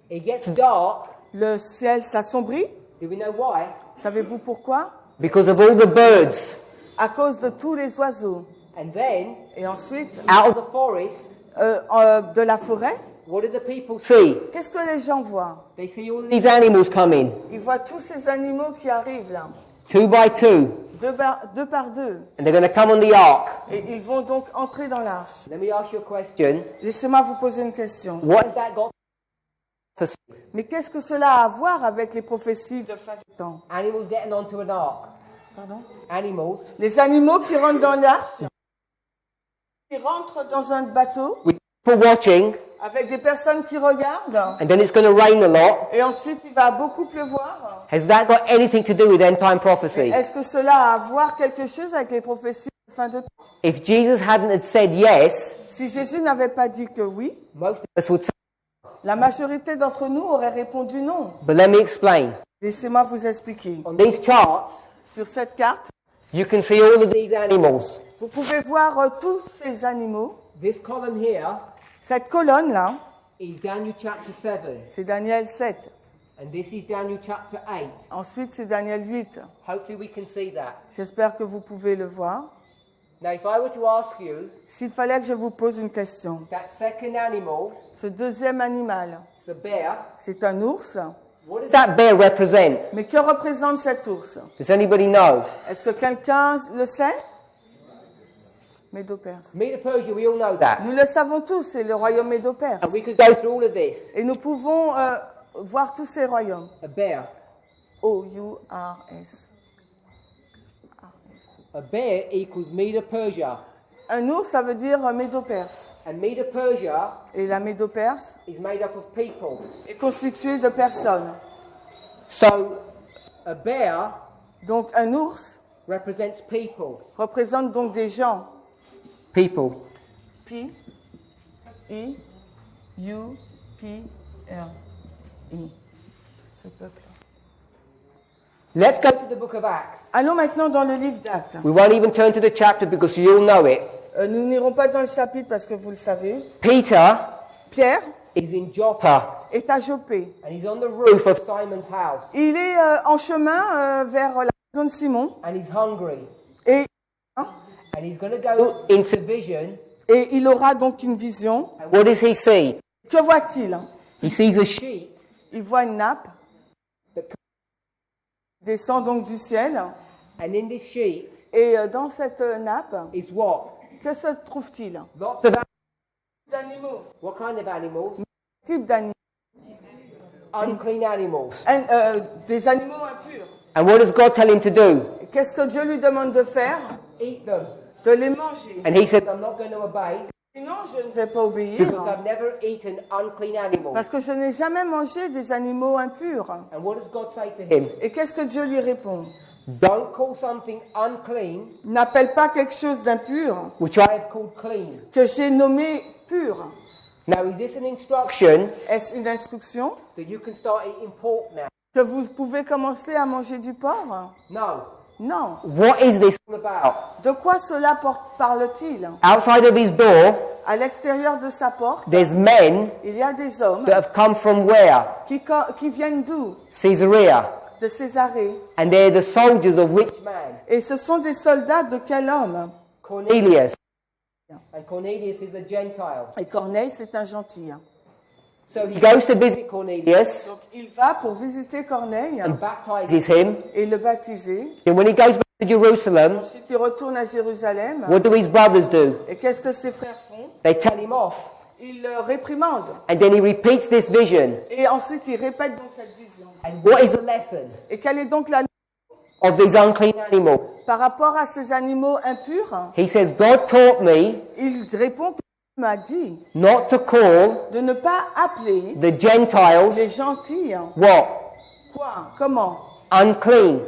It gets dark. Le ciel s'assombrit. Do we know why? Savez-vous pourquoi? Because of all the birds. À cause de tous les oiseaux. And then, Et ensuite, out of the forest, de la forêt, what do the people see? qu'est-ce que les gens voient? They see all these animals coming, Ils voient tous ces animaux qui arrivent là, 2 by 2, deux par deux. and they're going to come on the ark. Et ils vont donc entrer dans l'arche. Let me ask you a question. Laissez-moi vous poser une question. What has that got to do? Mais qu'est-ce que cela a à voir avec les prophéties de fin du temps? Animals getting onto an ark. Pardon? Animals Les animaux qui rentrent dans l'arche, qui rentrent dans un bateau, with people watching, avec des personnes qui regardent, and then it's going to rain a lot. et ensuite il va beaucoup pleuvoir. Has that got anything to do with end time prophecy? Est-ce que cela a à voir quelque chose avec les prophéties de fin de temps? If Jesus hadn't had said yes, Si Jésus n'avait pas dit que oui, most of us would say, la majorité d'entre nous aurait répondu non. but let me explain. Laissez-moi vous expliquer. On these charts, Sur cette carte, you can see all of these animals. vous pouvez voir tous ces animaux. This column here Cette colonne-là, is Daniel chapter 7, c'est Daniel 7. and this is Daniel chapter 8. Ensuite, c'est Daniel 8. Hopefully we can see that. J'espère que vous pouvez le voir. Now, if I were to ask you, S'il fallait que je vous pose une question, that second animal, ce deuxième animal, it's a bear, c'est un ours. what does that bear represent? Mais que représente cet ours? Does anybody know? Est-ce que quelqu'un le sait? Médo-Perse. Medo-Persia, we all know that. Nous le savons tous, c'est le royaume Médo-Perse. And we could go through all of this. Et nous pouvons voir tous ces royaumes. A bear. O-U-R-S. A bear equals Medo-Persia. Un ours, ça veut dire Médo-Perse. And Medo-Persia Et la Médo-Perse is made up of people. est constituée de personnes. So, a bear Donc un ours represents people. représente donc des gens. People. P-I-U-P-R-I. Ce peuple. Let's go to the book of Acts. Allons maintenant dans le livre d'Actes. We won't even turn to the chapter because you all know it. Nous n'irons pas dans le chapitre parce que vous le savez. Peter Pierre is in Joppa est à Joppé. and he's on the roof of Simon's house Il est en chemin vers la maison de Simon and he's hungry et, and he's going to go into vision. et il aura donc une vision. And what does he see? Que voit-il? He sees a sheet Il voit une nappe that descend donc du ciel and in this sheet et dans cette nappe, is what? que se trouve-t-il? Lots of D'animaux. what kind of animals? Type d'animaux. Unclean animals. Des animaux impurs. And what does God tell him to do? Et qu'est-ce que Dieu lui demande de faire? Eat them. De les manger. And he said, I'm not going to obey Sinon, je ne vais pas obéir. because I've never eaten unclean animals. Parce que je n'ai jamais mangé des animaux impurs. And what does God say to him? Et qu'est-ce que Dieu lui répond? Don't call something unclean N'appelle pas quelque chose d'impur which I have called clean. que j'ai nommé pur. Now, is this an instruction Est-ce une instruction that you can start eating pork now? que vous pouvez commencer à manger du porc? No. Non. What is this all about? De quoi cela parle-t-il? Outside of his door, À l'extérieur de sa porte, there's men il y a des hommes that have come from where? qui viennent d'où? Caesarea. De Césarée. And they're the soldiers of which man? Et ce sont des soldats de quel homme? Cornelius. And Cornelius is a Gentile. Et Corneille, c'est un gentil. So he goes to visit Cornelius Donc il va pour visiter Corneille and baptizes him. et le baptiser. Then when he goes back to Jerusalem, Ensuite, il retourne à Jérusalem. what do his brothers do? Et qu'est-ce que ses frères font? They tell him off. Ils le réprimandent. And then he repeats this vision. Et ensuite, il répète donc cette vision. And what is the lesson? Et quelle est donc la leçon? of these unclean animals. par rapport à ces animaux impurs, He says, God taught me il répond qu'il m'a dit not to call de ne pas appeler the Gentiles les gentils. what? Quoi? Comment? Unclean.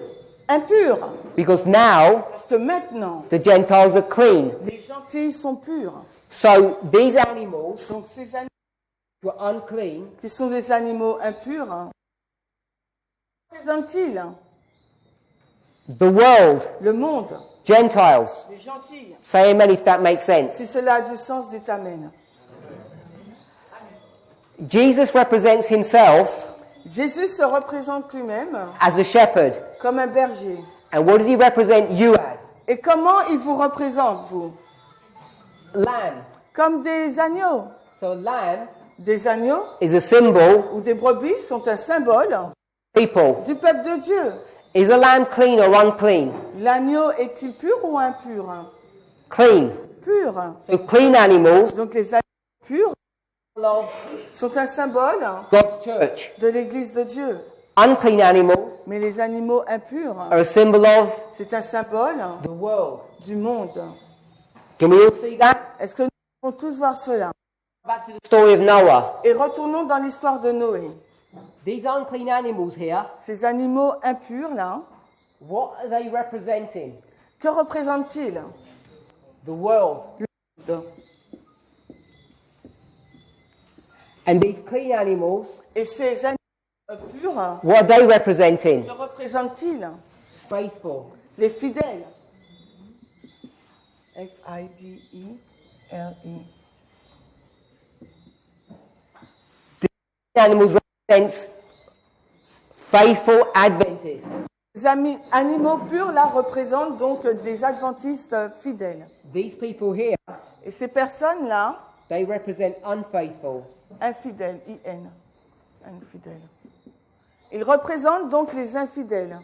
Impurs. Because now Parce que maintenant, the Gentiles are clean. les gentils sont purs. So these animals Donc ces animaux were unclean. qui sont des animaux impurs, représentent-ils The world, le monde, Gentiles. les gentils? Say amen if that makes Si sense. cela a du sens, dites Amen. Jesus represents himself Jésus se représente lui-même as a shepherd. comme un berger. And what does he represent you as? Et comment il vous représente, vous? Lamb. Comme des agneaux. So lamb Des agneaux is a symbol ou des brebis sont un symbole people. du peuple de Dieu. Is a lamb clean or unclean? L'agneau est-il pur ou impur? Clean. Pur. So clean animals Donc les agneaux purs of sont un symbole God's church. de l'Église de Dieu. Unclean animals Mais les animaux impurs, are a symbol of c'est un symbole the world. du monde. Can we all see that? Est-ce que nous pouvons tous voir cela? Back to the story of Noah. Et retournons dans l'histoire de Noé. These unclean animals here, Ces animaux impurs, là, what are they representing? que représentent-ils? The world. And these clean animals, Et ces animaux purs, what are they representing? que représentent-ils? Faithful. Les fidèles. F-I-D-E-L-E. Animals represents faithful Adventists. Les animaux purs, là, représentent donc des adventistes fidèles. These people here, Et ces personnes-là, they represent unfaithful. infidèles, I-N, infidèles. Ils représentent donc les infidèles.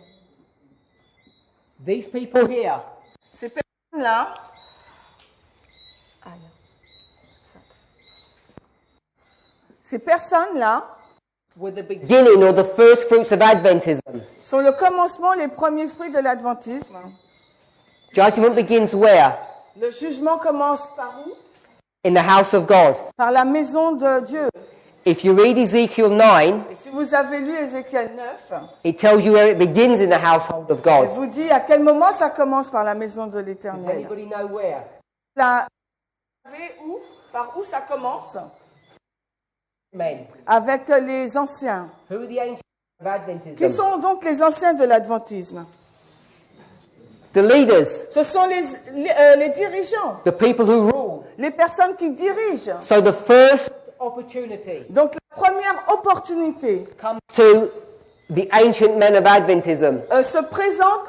These people here, Ces personnes-là, ces personnes-là were the beginning or the first fruits of Adventism. sont le commencement, les premiers fruits de l'adventisme. Judgment begins where? Le jugement commence par où? In the house of God. Par la maison de Dieu. If you read Ezekiel 9, Et si vous avez lu Ézéchiel 9, it tells you where it begins in the household of il God. vous dit à quel moment ça commence par la maison de Does l'Éternel. anybody know where? Là, vous savez où? Par où ça commence? Men. Avec les anciens. Who are the ancients of Qui Adventism? sont donc les anciens de l'adventisme? The leaders, Ce sont les dirigeants, the people who rule. les personnes qui dirigent. So the first opportunity Donc la première opportunité comes to the ancient men of Adventism. se présente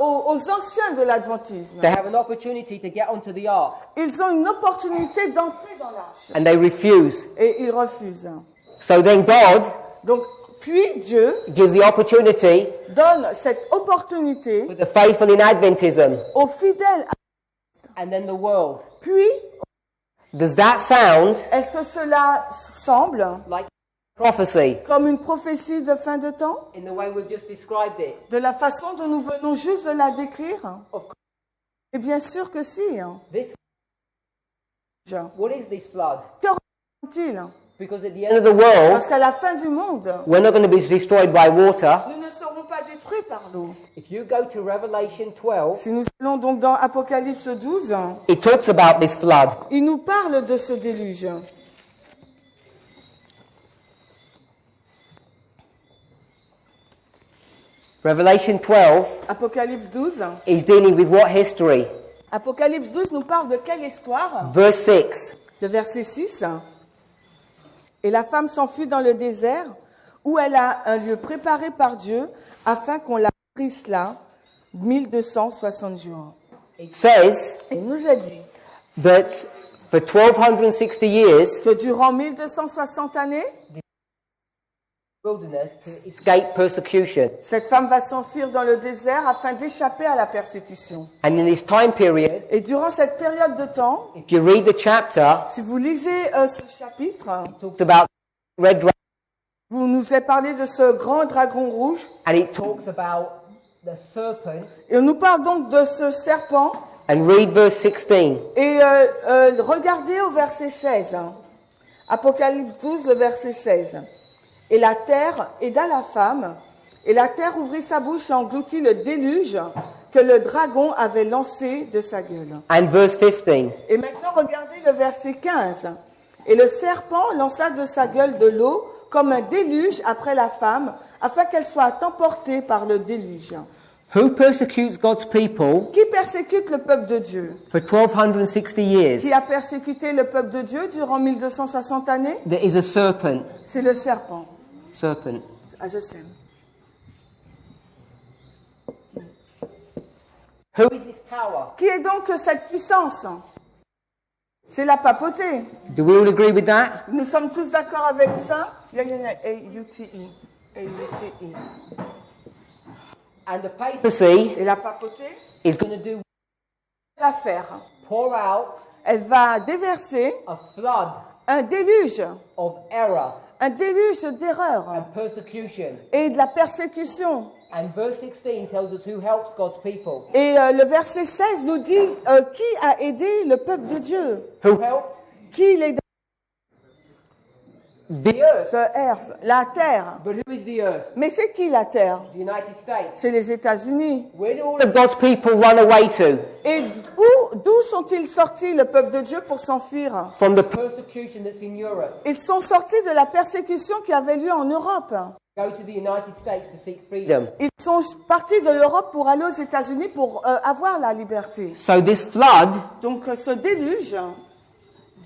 aux anciens de l'adventisme. They have an opportunity to get onto the ark, Ils ont une opportunité d'entrer dans l'arche and they refuse. et ils refusent. So then God Donc puis Dieu gives the opportunity donne cette opportunité for the faithful in Adventism, aux fidèles. and then the world. Puis, Does that sound est-ce que cela semble like prophecy comme une prophétie de fin de temps? in the way we've just described it? De la façon dont nous venons juste de la décrire? Of course. Et bien sûr que si. This, what is this flood? Que représente-t-il? Because at the end of the world, Parce qu'à la fin du monde, we're not going to be destroyed by water. nous ne serons pas détruits par l'eau. If you go to Revelation 12, Si nous allons donc dans Apocalypse 12, it talks about this flood. il nous parle de ce déluge. Revelation 12 Apocalypse 12. is dealing with what history? Apocalypse 12 nous parle de quelle histoire? Verse 6. Le verset 6. Et la femme s'enfuit dans le désert où elle a un lieu préparé par Dieu afin qu'on la prise là 1260 jours. It says Et il nous a dit that for 1260 years, que durant 1260 années, wilderness to escape persecution. cette femme va s'enfuir dans le désert afin d'échapper à la persécution. And in this time period, Et durant cette période de temps, if you read the chapter, si vous lisez ce chapitre, it talks about red dragon, vous nous avez parlé de ce grand dragon rouge and it talks about the serpent. Et on nous parle donc de ce serpent. And read verse 16. Et regardez au verset 16. Apocalypse 12, le verset 16. Et la terre aida la femme, et la terre ouvrit sa bouche et engloutit le déluge que le dragon avait lancé de sa gueule. And verse 15. Et maintenant, regardez le verset 15. Et le serpent lança de sa gueule de l'eau comme un déluge après la femme, afin qu'elle soit emportée par le déluge. Who persecutes God's people Qui persécute le peuple de Dieu? for 1260 years? Qui a persécuté le peuple de Dieu durant 1260 années? There is a serpent. C'est le serpent. Serpent. Ah, je sais. Who is this power? Qui est donc cette puissance? C'est la papauté. Do we all agree with that? Nous sommes tous d'accord avec ça? A-U-T-E. A-U-T-E. And the papacy Et la papauté is going to do va faire. pour out Elle va déverser a flood un déluge, of error un déluge d'erreur and persecution. et de la persécution. And verse 16 tells us who helps God's people. Et le verset 16 nous dit qui a aidé le peuple de Dieu? Who helped? Qui l'aide? The earth. La terre. But who is the earth? Mais c'est qui la terre? The United States. C'est les États-Unis. Where do all of God's people run away to? Et d'où sont-ils sortis, le peuple de Dieu, pour s'enfuir? From the persecution that's in Europe. Ils sont sortis de la persécution qui avait lieu en Europe. Go to the United States to seek freedom. Ils sont partis de l'Europe pour aller aux États-Unis pour avoir la liberté. So this flood Donc ce déluge,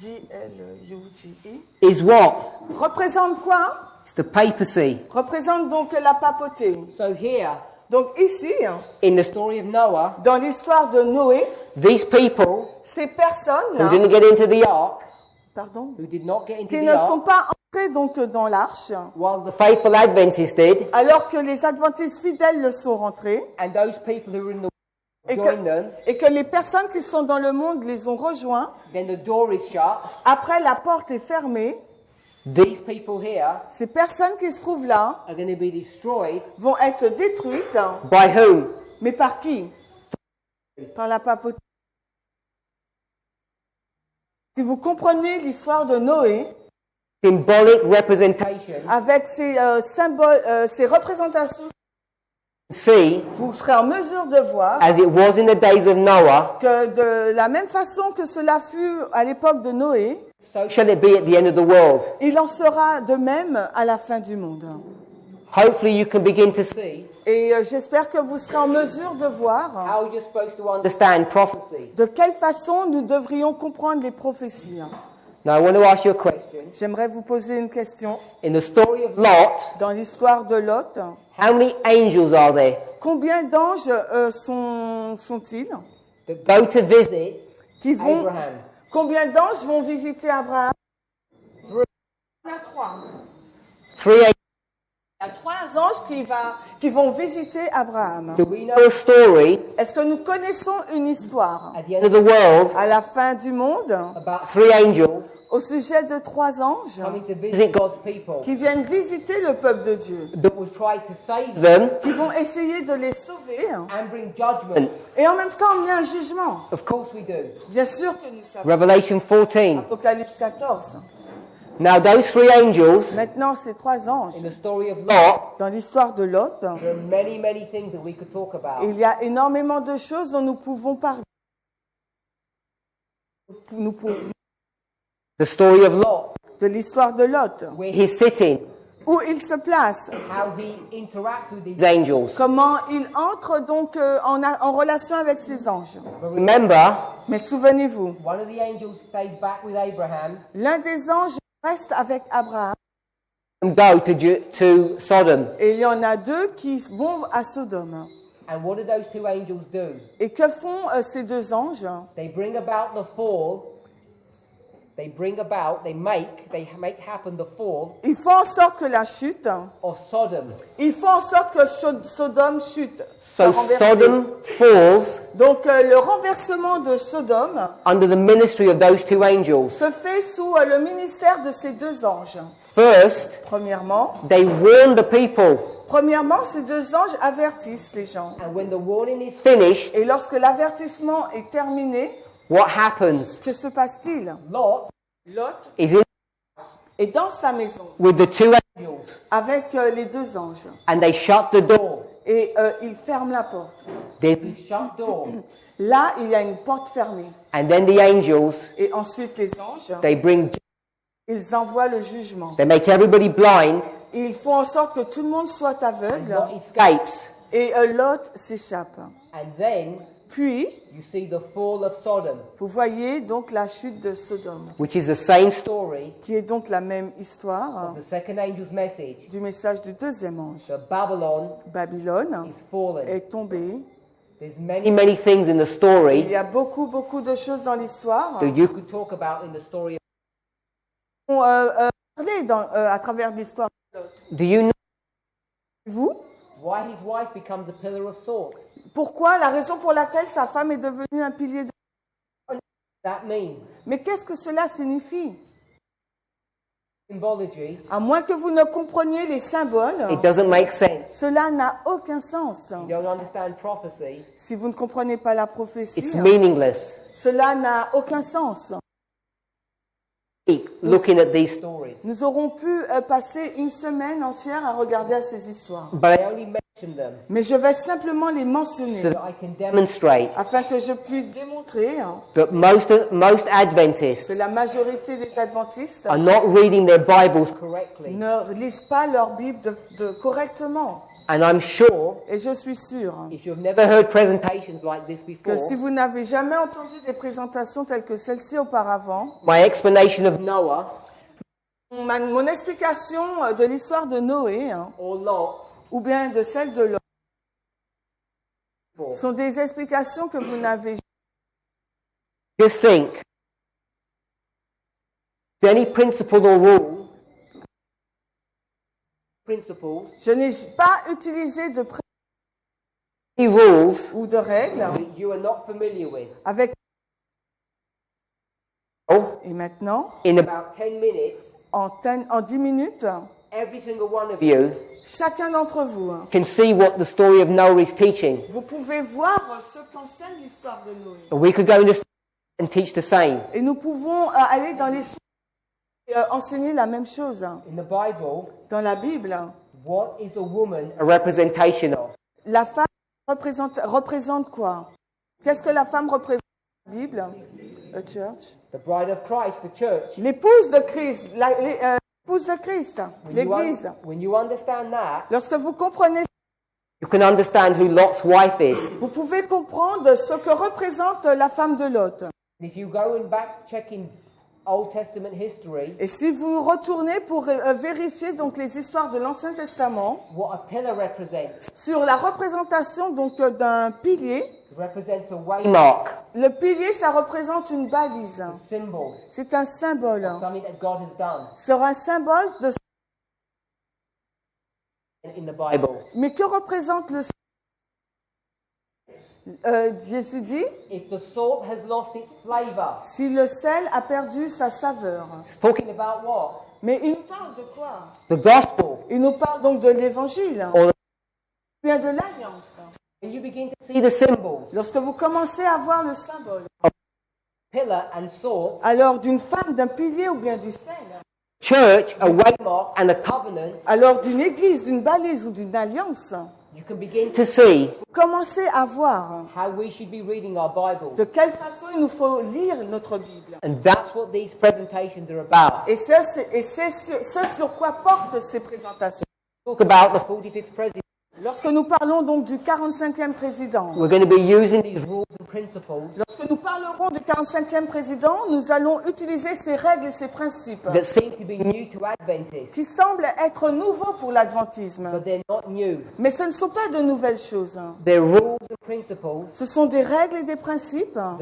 D-L-U-G-E, is what? représente quoi? It's the papacy. Représente donc la papauté. So here, Donc ici, in the story of Noah, dans l'histoire de Noé, these people ces personnes who didn't get into the ark, pardon, who did not get into qui the ne sont ark, pas entrés donc dans l'arche, while the faithful Adventists did, alors que les adventistes fidèles le sont rentrés, and those people who were in the et joined them, que les personnes qui sont dans le monde les ont rejoints, then the door is shut. après la porte est fermée, These people here ces personnes qui se trouvent là are going to be destroyed vont être détruites, by whom? mais par qui? Par la papauté. Si vous comprenez l'histoire de Noé, Symbolic representation. avec ces symboles, ces représentations, See, vous serez en mesure de voir as it was in the days of Noah, que de la même façon que cela fut à l'époque de Noé, so shall it be at the end of the world. il en sera de même à la fin du monde. Hopefully you can begin to see Et j'espère que vous serez en mesure de voir how you're supposed to understand prophecy. de quelle façon nous devrions comprendre les prophéties. Now I want to ask you a question. J'aimerais vous poser une question. In the story of Lot, Dans l'histoire de Lot, how many angels are there combien d'anges sont-ils that go to visit qui vont, Abraham? combien d'anges vont visiter Abraham? Il y a trois. 3 angels. Il y a trois anges qui vont visiter Abraham. Do we know a story Est-ce que nous connaissons une histoire at the end of the world à la fin du monde about 3 angels au sujet de trois anges coming to visit God's people qui viennent visiter le peuple de Dieu, that will try to save them qui vont essayer de les sauver and bring judgment? et en même temps emmener un jugement? Of course we do. Bien sûr que nous savons. Revelation 14. Apocalypse 14. Now those 3 angels Maintenant, ces trois anges, in the story of Lot, dans l'histoire de Lot, there are many, many things that we could talk about. il y a énormément de choses dont nous pouvons parler. The story of Lot, De l'histoire de Lot, where he's sitting, où il se place, how he interacts with these angels. comment il entre donc en relation avec ces anges. But remember, Mais souvenez-vous, one of the angels stays back with Abraham l'un des anges reste avec Abraham and go to Sodom. et il y en a deux qui vont à Sodome. And what do those 2 angels do? Et que font ces deux anges? They bring about the fall. They make happen the fall Ils font en sorte que la chute, of Sodom. ils font en sorte que Sodome chute. So soit renversée. Sodom falls Donc le renversement de Sodome under the ministry of those 2 angels. se fait sous le ministère de ces deux anges. First, Premièrement, they warn the people Premièrement, ces deux anges avertissent les gens. And when the warning is finished, Et lorsque l'avertissement est terminé, what happens? que se passe-t-il? Lot Lot is in est dans sa maison with the two angels, avec les deux anges. and they shut the door. Et il ferme la porte. There's a shut door. Là, il y a une porte fermée. And then the angels, Et ensuite, les anges, they bring, ils envoient le jugement. they make everybody blind, Et ils font en sorte que tout le monde soit and aveugle. Lot escapes. Et Lot s'échappe. And then Puis, you see the fall of Sodom, vous voyez donc la chute de Sodome, which is the same story qui est donc la même histoire of the second angel's message. du message du deuxième ange. So Babylon Babylone is fallen. est tombée. There's many things in the story Il y a beaucoup de choses dans l'histoire. that you could talk about in the story. On parler à travers l'histoire de Lot. Do you know Vous, why his wife becomes a pillar of salt? pourquoi la raison pour laquelle sa femme est devenue un pilier de... That means Mais qu'est-ce que cela signifie? symbology. À moins que vous ne compreniez les symboles, It doesn't make sense. cela n'a aucun sens. You don't understand prophecy. Si vous ne comprenez pas la prophétie, It's meaningless. cela n'a aucun sens. Looking at these stories, Nous aurons pu passer une semaine entière à regarder à ces histoires. but I only mention them Mais je vais simplement les mentionner so that I can demonstrate afin que je puisse démontrer that most Adventists que la majorité des adventistes are not reading their Bibles correctly, ne lisent pas leur Bible correctement. and I'm sure Et je suis sûre if you've never heard presentations like this que before, si vous n'avez jamais entendu des présentations telles que celle-ci auparavant, my explanation of Noah mon explication de l'histoire de Noé or Lot ou bien de celle de Lot before. sont des explications que vous n'avez Just think, any principle or rule, principles, Je n'ai pas utilisé de any rules ou de règles that you are not familiar with. avec. Oh, Et maintenant, in about 10 minutes, en 10 minutes, every single one of you chacun d'entre vous, can see what the story of Noah is teaching. vous pouvez voir ce qu'enseigne l'histoire de Noé. And we could go in the and teach the same. Et nous pouvons aller dans les et enseigner la même chose. In the Bible, Dans la Bible, what is a woman a representation of? la femme représente quoi? Qu'est-ce que la femme représente dans la Bible? The church. The bride of Christ, the church. L'épouse de Christ, l'épouse de Christ, l'Église. When you understand that, Lorsque vous comprenez, you can understand who Lot's wife is. vous pouvez comprendre ce que représente la femme de Lot. And if you go and back checking Old Testament history, Et si vous retournez pour vérifier donc les histoires de l'Ancien Testament what a pillar represents, sur la représentation donc d'un pilier, it represents a waymark, le pilier ça représente une balise. a symbol, C'est un symbole. something that God has done C'est un symbole de. in the Bible. Mais que représente le Jésus dit, If the salt has lost its flavor, si le sel a perdu sa saveur. it's talking about what? Mais il nous parle de quoi? The gospel. Il nous parle donc de l'évangile, Or bien de l'alliance. when you begin to see the symbols, Lorsque vous commencez à voir le symbole, pillar and salt, alors d'une femme, d'un pilier ou bien du sel, church, a waymark, and a covenant, alors d'une église, d'une balise ou d'une alliance, you can begin to see vous commencez à voir how we should be reading our Bibles. de quelle façon il nous faut lire notre Bible. And that's what these presentations are about. Et c'est ce sur quoi portent ces présentations. Talk about the 45th president. Lorsque nous parlons donc du 45e président, We're going to be using these rules and principles lorsque nous parlerons du 45e président, nous allons utiliser ces règles et ces principes that seem to be new to Adventists, qui semblent être nouveaux pour l'adventisme. but they're not new. Mais ce ne sont pas de nouvelles choses. They're rules and principles Ce sont des règles et des principes that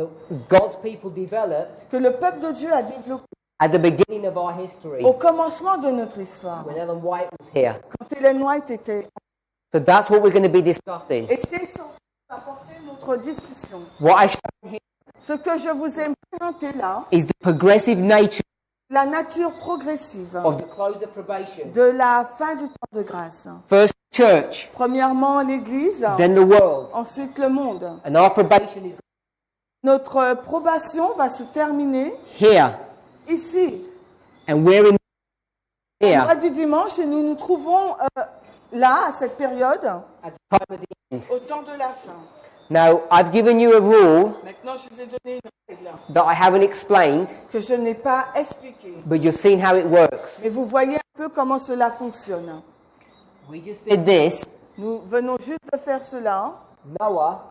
God's people developed que le peuple de Dieu a développés at the beginning of our history au commencement de notre histoire, when Ellen White was here. quand Ellen White était. So that's what we're going to be discussing. Et c'est sur quoi va porter notre discussion. What I show here Ce que je vous ai présenté là, is the progressive nature la nature progressive of the close of probation. de la fin du temps de grâce. First church, Premièrement, l'Église, then the world. ensuite le monde. And our probation is Notre probation va se terminer here. ici, And we're in au here mois du dimanche, et nous nous trouvons là, à cette période, at the time of the end. au temps de la fin. Now, I've given you a rule Maintenant, je vous ai donné une règle that I haven't explained, que je n'ai pas expliquée. but you've seen how it works. Mais vous voyez un peu comment cela fonctionne. We just did this. Nous venons juste de faire cela. Noah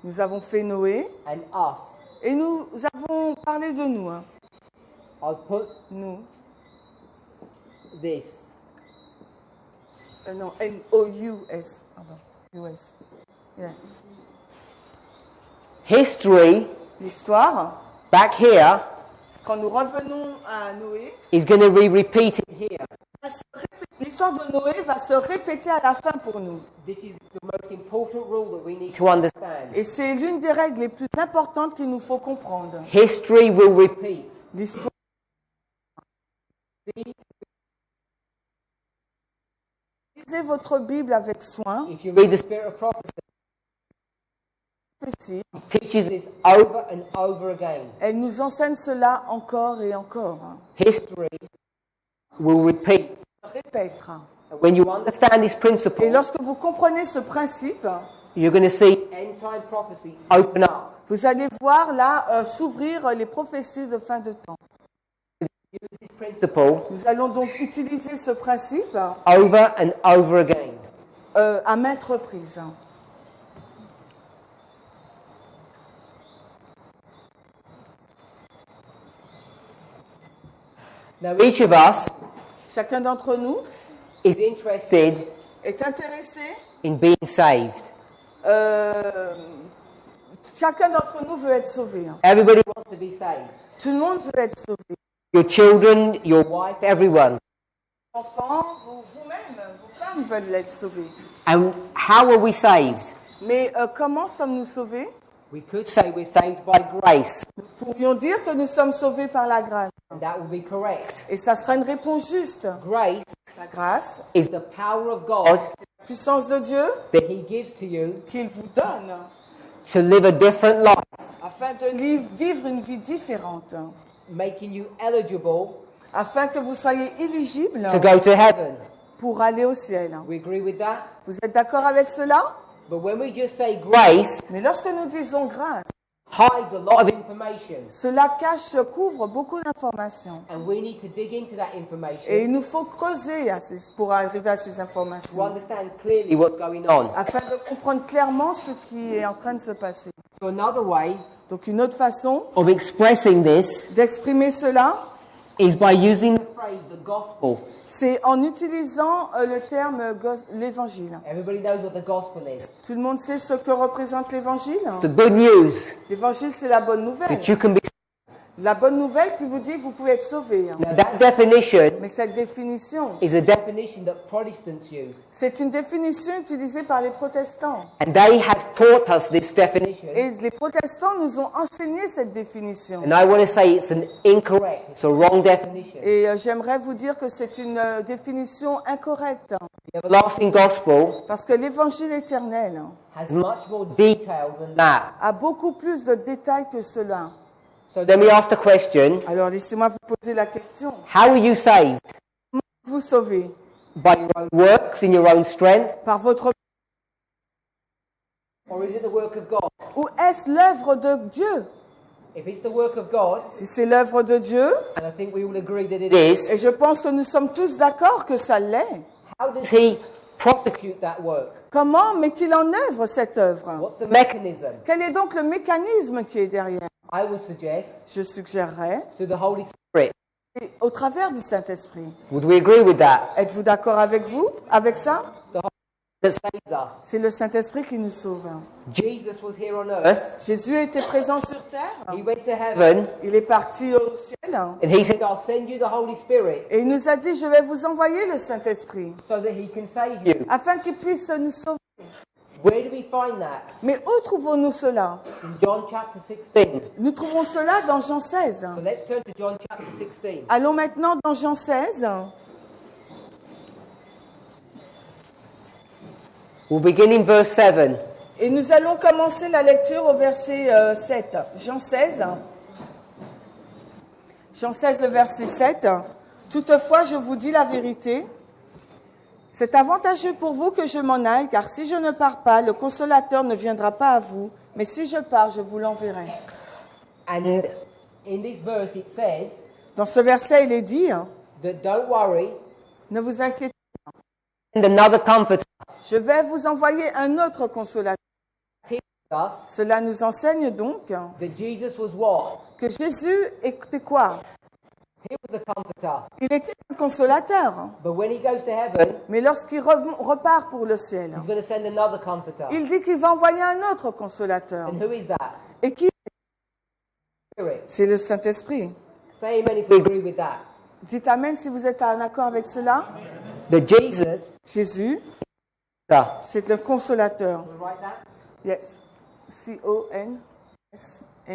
Nous avons fait Noé and us. et nous avons parlé de nous. I'll put Nous. this. Non, N-O-U-S. Pardon. U-S. Yeah. History, L'histoire, back here, quand nous revenons à Noé, is going to be repeated here. l'histoire de Noé va se répéter à la fin pour nous. This is the most important rule that we need to understand. Et c'est l'une des règles les plus importantes qu'il nous faut comprendre. History will repeat. L'histoire. Lisez votre Bible avec soin. If you read the Spirit of Prophecy, Prophétie. it teaches this over and over again. Elle nous enseigne cela encore et encore. History will repeat. Répète. And when you understand this Et principle, lorsque vous comprenez ce principe, you're going to see end time prophecy open up. vous allez voir là s'ouvrir les prophéties de fin de temps. Use this principle Nous allons donc utiliser ce principe over and over again. à maintes reprises. Now, each of us Chacun d'entre nous is interested est intéressé. in being saved. Chacun d'entre nous veut être sauvé. Everybody wants to be saved. Tout le monde veut être sauvé. Your children, your wife, everyone. Enfants, vous-même, vos femmes veulent être sauvées. And how are we saved? Mais comment sommes-nous sauvés? We could say we're saved by grace, Nous pourrions dire que nous sommes sauvés par la grâce. and that would be correct. Et ça sera une réponse juste. Grace La grâce, is the power of God la puissance de Dieu that He gives to you qu'il vous donne to live a different life, afin de vivre une vie différente, making you eligible afin que vous soyez éligibles to go to heaven. pour aller au ciel. We agree with that? Vous êtes d'accord avec cela? But when we just say grace Mais lorsque nous disons grâce, hides a lot of information, cela couvre beaucoup d'informations. and we need to dig into that Et information il nous faut creuser pour arriver à ces to informations, understand clearly what's going on. afin de comprendre clairement ce qui est en train de se passer. So another way Donc une autre façon of expressing this d'exprimer cela, is by using the phrase the gospel. c'est en utilisant le terme l'évangile. Everybody knows what the gospel is. Tout le monde sait ce que représente l'évangile? The good news L'évangile, c'est la bonne nouvelle. that you can be. La bonne nouvelle qui vous dit que vous pouvez être sauvé. Now that definition Mais cette définition, is a definition that Protestants use, c'est une définition utilisée par les protestants. and they have taught us this definition. Et les protestants nous ont enseigné cette définition. And I want to say it's an incorrect, it's a wrong definition. Et j'aimerais vous dire que c'est une définition incorrecte. The everlasting gospel Parce que l'évangile éternel has much more detail than that. a beaucoup plus de détails que cela. So let me ask the question: Alors laissez-moi vous poser la question. how are you saved? Vous sauvez By your own works, in your own strength, par votre... or is it the work of God? Ou est-ce l'œuvre de Dieu? If it's the work of God, Si c'est l'œuvre de Dieu, and I think we all agree that it is, et je pense que nous sommes tous d'accord que ça l'est, how does He prosecute that work? comment met-il en œuvre cette œuvre? What's the mechanism? Quel est donc le mécanisme qui est derrière? I would suggest Je suggérerais through the Holy Spirit. au travers du Saint-Esprit. Would we agree with that? Êtes-vous d'accord avec ça? The Holy Spirit that saves us. C'est le Saint-Esprit qui nous sauve. Jesus was here on earth. Jésus était présent sur terre. He went to heaven, Il est parti au ciel. and He said, "I'll send you the Holy Spirit Et il nous a dit, je vais vous envoyer le Saint-Esprit, so that He can save you." afin qu'il puisse nous sauver. Where do we find that? Mais où trouvons-nous cela? In John chapter 16. Nous trouvons cela dans Jean 16. So let's turn to John chapter 16. Allons maintenant dans Jean 16. We'll begin in verse 7. Et nous allons commencer la lecture au verset 7. Jean 16. Jean 16, le verset 7. Toutefois, je vous dis la vérité. C'est avantageux pour vous que je m'en aille, car si je ne pars pas, le consolateur ne viendra pas à vous. Mais si je pars, je vous l'enverrai. And in this verse it says Dans ce verset, il est dit, that don't worry, ne vous inquiétez and another comforter pas, je vais vous envoyer un autre consolateur. teaches us Cela nous enseigne donc that Jesus was what? que Jésus était quoi? He was the comforter. Il était un consolateur. But when he goes to heaven, Mais lorsqu'il repart pour le ciel, he's going to send another comforter. il dit qu'il va envoyer un autre consolateur. And who is that? Et qui? Spirit. C'est le Saint-Esprit. Say amen if you agree with that. Dites Amen si vous êtes en accord avec cela. That Jesus, Jésus, Ah. c'est le consolateur. Can we write that? Yes.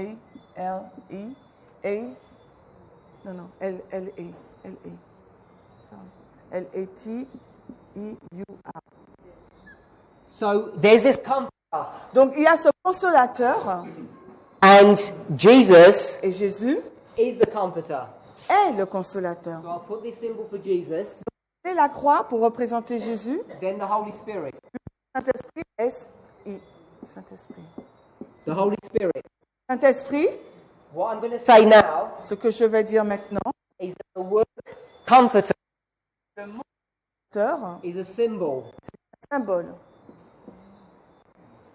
C-O-N-S-A-L-I. A. Non. L-A. L-A. Sorry. L-A-T-E-U-R. So there's this comforter, Donc, il y a ce consolateur and Jesus et Jésus is the comforter. est le consolateur. So I'll put this symbol for Jesus, Et la croix pour représenter Jésus. then the Holy Spirit. Saint-Esprit, S-I. Saint-Esprit. The Holy Spirit. Saint-Esprit, What I'm going to say now ce que je vais dire maintenant, is that the word comforter consolateur, is a symbol. symbole.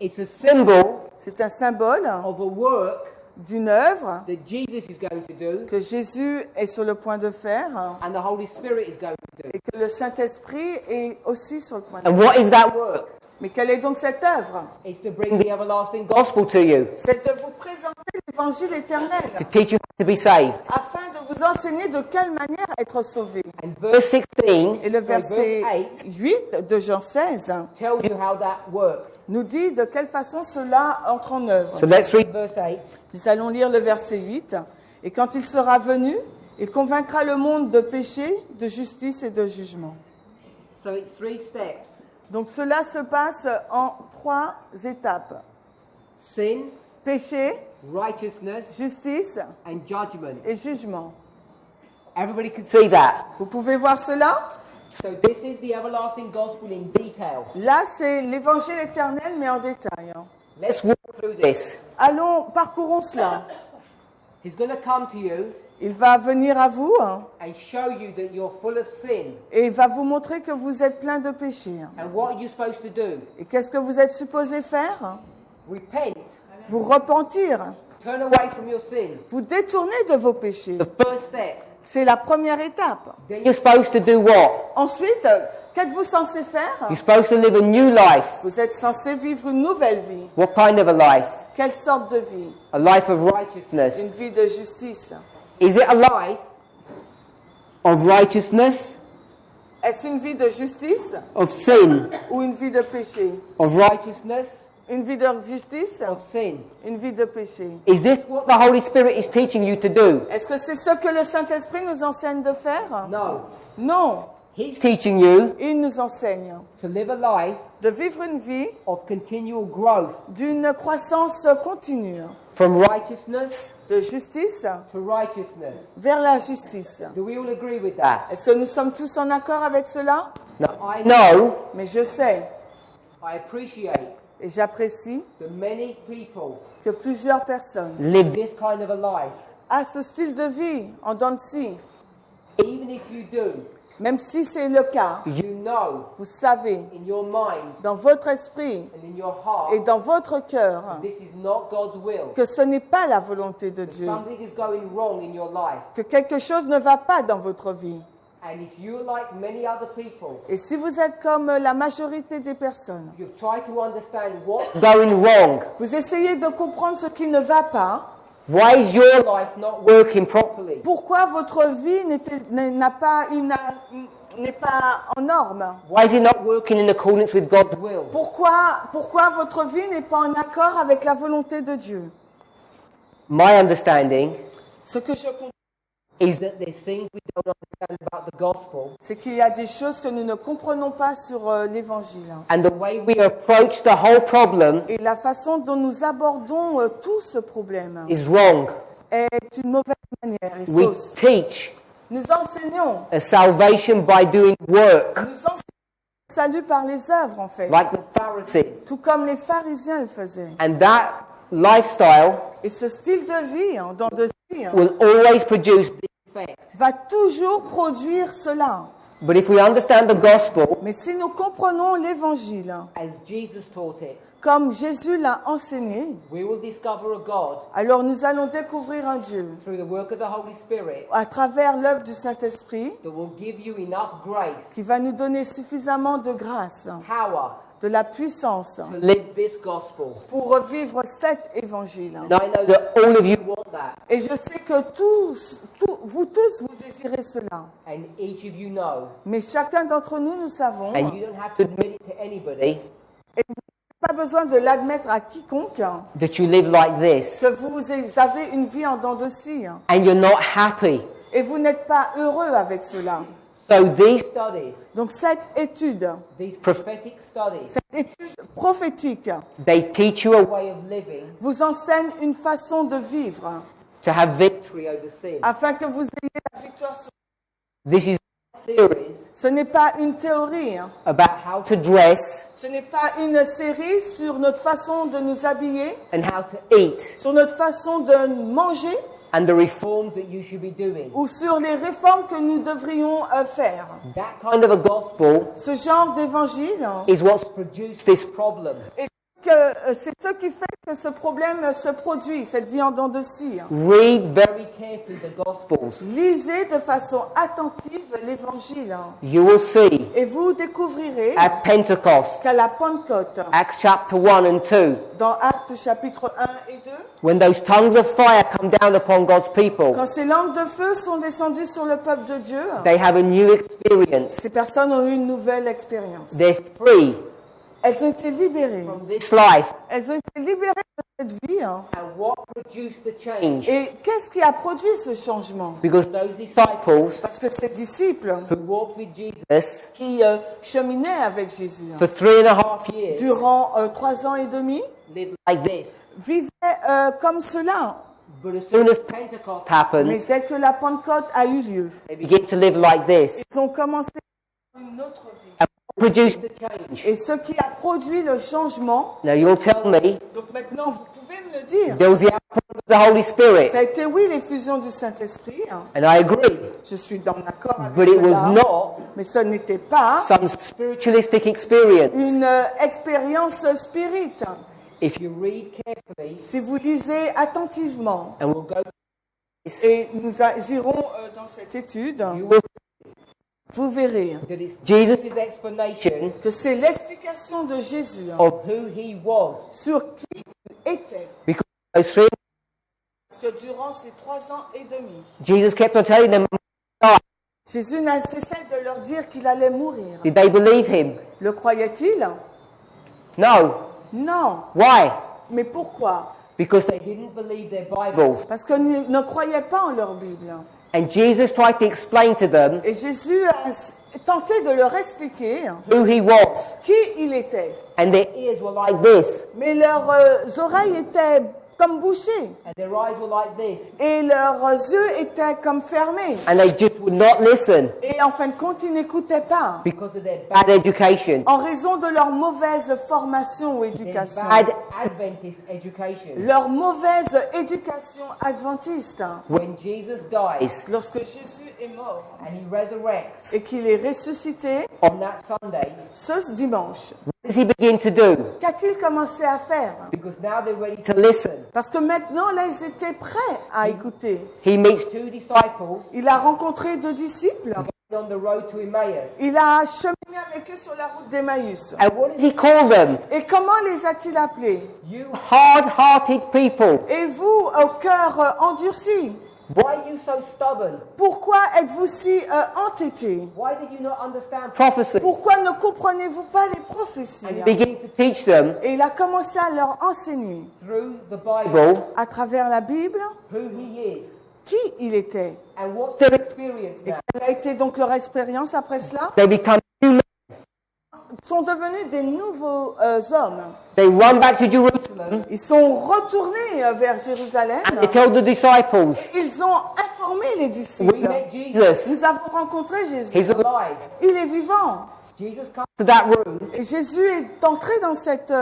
It's a symbol C'est un symbole of a work d'une œuvre that Jesus is going to do que Jésus est sur le point de faire and the Holy Spirit is going to do. et que le Saint-Esprit est aussi sur le point de And faire. what is that work? Mais quelle est donc cette œuvre? It's to bring the everlasting gospel to you, C'est de vous présenter l'évangile éternel to teach you how to be saved. afin de vous enseigner de quelle manière être sauvé. And verse 16, Et le sorry, verset verse 8 8 de Jean 16 tells you how that works. nous dit de quelle façon cela entre en œuvre. So let's read verse 8. Nous allons lire le verset 8. Et quand il sera venu, il convaincra le monde de péché, de justice et de jugement. So it's 3 steps. Donc cela se passe en 3 étapes. Sin, Péché, righteousness, justice and judgment. et jugement. Everybody can see that. Vous pouvez voir cela? So this is the everlasting gospel in detail. Là, c'est l'évangile éternel, mais en détail. Let's walk through this. Allons, parcourons cela. He's going to come to you Il va venir à vous and show you that you're full of sin. et il va vous montrer que vous êtes plein de péchés. And what are you supposed to do? Et qu'est-ce que vous êtes supposé faire? Repent. Vous repentir. Turn away from your sin. Vous détourner de vos péchés. The first step. C'est la première étape. Then you're supposed to do what? Ensuite, qu'êtes-vous censé faire? You're supposed to live a new life. Vous êtes censé vivre une nouvelle vie. What kind of a life? Quelle sorte de vie? A life of righteousness. Une vie de justice. Is it a life of righteousness, Est-ce une vie de justice of sin, ou une vie de péché? of righteousness, Une vie de justice? of sin? Une vie de péché. Is this what the Holy Spirit is teaching you to do? Est-ce que c'est ce que le Saint-Esprit nous enseigne de faire? No. Non. He's teaching you Il nous enseigne to live a life de vivre une vie of continual growth d'une croissance continue, from righteousness de justice to righteousness. vers la justice. Do we all agree with that? Est-ce que nous sommes tous en accord avec cela? No. I know, Mais je sais I appreciate et j'apprécie that many people que plusieurs personnes live this kind of a life. ont ce style de vie en dents de scie. Even if you do, Même si c'est le cas, you know vous savez, in your mind dans votre esprit and in your heart et dans votre cœur, this is not God's will. que ce n'est pas la volonté de Dieu, Something is going wrong in your life. que quelque chose ne va pas dans votre vie. And if you're like many other people, Et si vous êtes comme la majorité des personnes, you've tried to understand what's going wrong. vous essayez de comprendre ce qui ne va pas, Why is your life not working properly? pourquoi votre vie n'est pas en norme, Why is it not working in accordance with God's will? pourquoi votre vie n'est pas en accord avec la volonté de Dieu. My understanding Ce que je comprends, is that there's things we don't understand about the gospel, c'est qu'il y a des choses que nous ne comprenons pas sur l'Évangile. and the way we approach the whole problem Et la façon dont nous abordons tout ce problème is wrong. est une mauvaise manière et We fausse. teach Nous enseignons, a salvation by doing work, nous enseignons le salut par les œuvres en fait, like the Pharisees. tout comme les pharisiens le faisaient. And that lifestyle Et ce style de vie, dans de vie, will always produce this effect. va toujours produire cela. But if we understand the gospel Mais si nous comprenons l'Évangile as Jesus taught it, comme Jésus l'a enseigné, we will discover a God alors nous allons découvrir un Dieu through the work of the Holy Spirit à travers l'œuvre du Saint-Esprit that will give you enough grace, qui va nous donner suffisamment de grâce, power de la puissance to live this gospel. pour vivre cet Évangile. And I know that all of you want that, Et je sais que vous tous, vous désirez cela. and each of you know, Mais chacun d'entre nous, nous savons, and you don't have to admit it to anybody, pas besoin de l'admettre à quiconque, that you live like this, que vous avez une vie en dents de scie and you're not happy. et vous n'êtes pas heureux avec cela. So these studies, Donc cette étude prophetic studies, prophétique they teach you a way of living vous enseigne une façon de vivre to have victory over sin. afin que vous ayez la victoire sur... This is a series Ce n'est pas une théorie, about how to dress ce n'est pas une série sur notre façon de nous habiller, and how to eat sur notre façon de manger and the reforms that you should be doing. ou sur les réformes que nous devrions faire. That kind of a gospel Ce genre d'évangile, is what's produced this problem. c'est ce qui fait que ce problème se produit, cette vie en dents de scie. Read very carefully the gospels. Lisez de façon attentive l'évangile You will see et vous découvrirez at Pentecost, qu'à la Pentecôte, Acts chapter 1 and 2, dans Actes chapitre 1 et 2, when those tongues of fire come down upon God's people, quand ces langues de feu sont descendues sur le peuple de Dieu, they have a new experience. ces personnes ont eu une nouvelle expérience. They're free Elles ont été libérées. from this life. Elles ont été libérées de cette vie. And what produced the change? Et qu'est-ce qui a produit ce changement? Because those disciples Parce que ces disciples who walked with Jesus qui cheminaient avec Jésus for 3.5 years durant 3 ans et demi lived like this. vivaient comme cela. But as soon as Pentecost Mais happened, dès que la Pentecôte a eu lieu, they began to live like this. ils ont commencé une autre vie. And what produced the change? Et ce qui a produit le changement, Now you'll tell me donc maintenant vous pouvez me le dire, there was the outpouring of the Holy Spirit. ça a été oui l'effusion du Saint-Esprit, And I agree. je suis dans l'accord avec But it was cela, not mais ce n'était pas some spiritualistic experience. une expérience spirite. If you read carefully, Si vous lisez attentivement, and we'll go through this, et nous irons dans cette étude, you will vous verrez that it's Jesus' explanation que c'est l'explication de Jésus of who he was. sur qui il était. Because those 3 Parce que durant ces 3 ans et demi, Jesus kept on telling them, Jésus n'a cessé de leur dire qu'il allait mourir. did they believe him? Le croyaient-ils? No. Non. Why? Mais pourquoi? Because they didn't believe their Bibles. Parce qu'ils ne croyaient pas en leur Bible. And Jesus tried to explain to them Et Jésus a tenté de leur expliquer who he was. qui il était. And their ears were like this. Mais leurs oreilles étaient comme bouchées. And their eyes were like this. Et leurs yeux étaient comme fermés. And they just would not listen Et en fin de compte, ils n'écoutaient pas. because of their bad education. En raison de leur mauvaise formation ou Their éducation. bad Adventist education. Leur mauvaise éducation adventiste. When Jesus dies Lorsque Jésus est mort and he resurrects et qu'il est ressuscité on that Sunday, ce dimanche, what does he begin to do? qu'a-t-il commencé à faire? Because now they're ready to listen. Parce que maintenant, là, ils étaient prêts à écouter. He meets 2 disciples Il a rencontré 2 disciples. on the road to Emmaus. Il a cheminé avec eux sur la route d'Emmaüs. And what does he call them? Et comment les a-t-il appelés? You hard-hearted people. Et vous, au cœur endurci, Why are you so stubborn? pourquoi êtes-vous si entêtés? Why did you not understand prophecy? Pourquoi ne comprenez-vous pas les prophéties? And he begins to teach them Et il a commencé à leur enseigner through the Bible à travers la Bible who he is. qui il était. And what's their experience Et now? quelle a été donc leur expérience après cela? They become new men. Ils sont devenus des nouveaux hommes. They run back to Jerusalem Ils sont retournés vers Jérusalem. and they tell the disciples, Ils ont informé les We disciples. met Jesus. Jesus, Nous avons rencontré Jésus. he's alive. Alive. Il est vivant. Jesus comes. To that room, Et Jésus est entré dans cette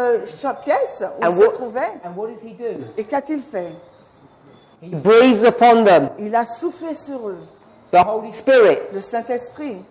pièce où And il se what- trouvait. And what does he do? Et qu'a-t-il fait? he breathes upon them Il a soufflé sur eux, the Holy Spirit. le Saint-Esprit.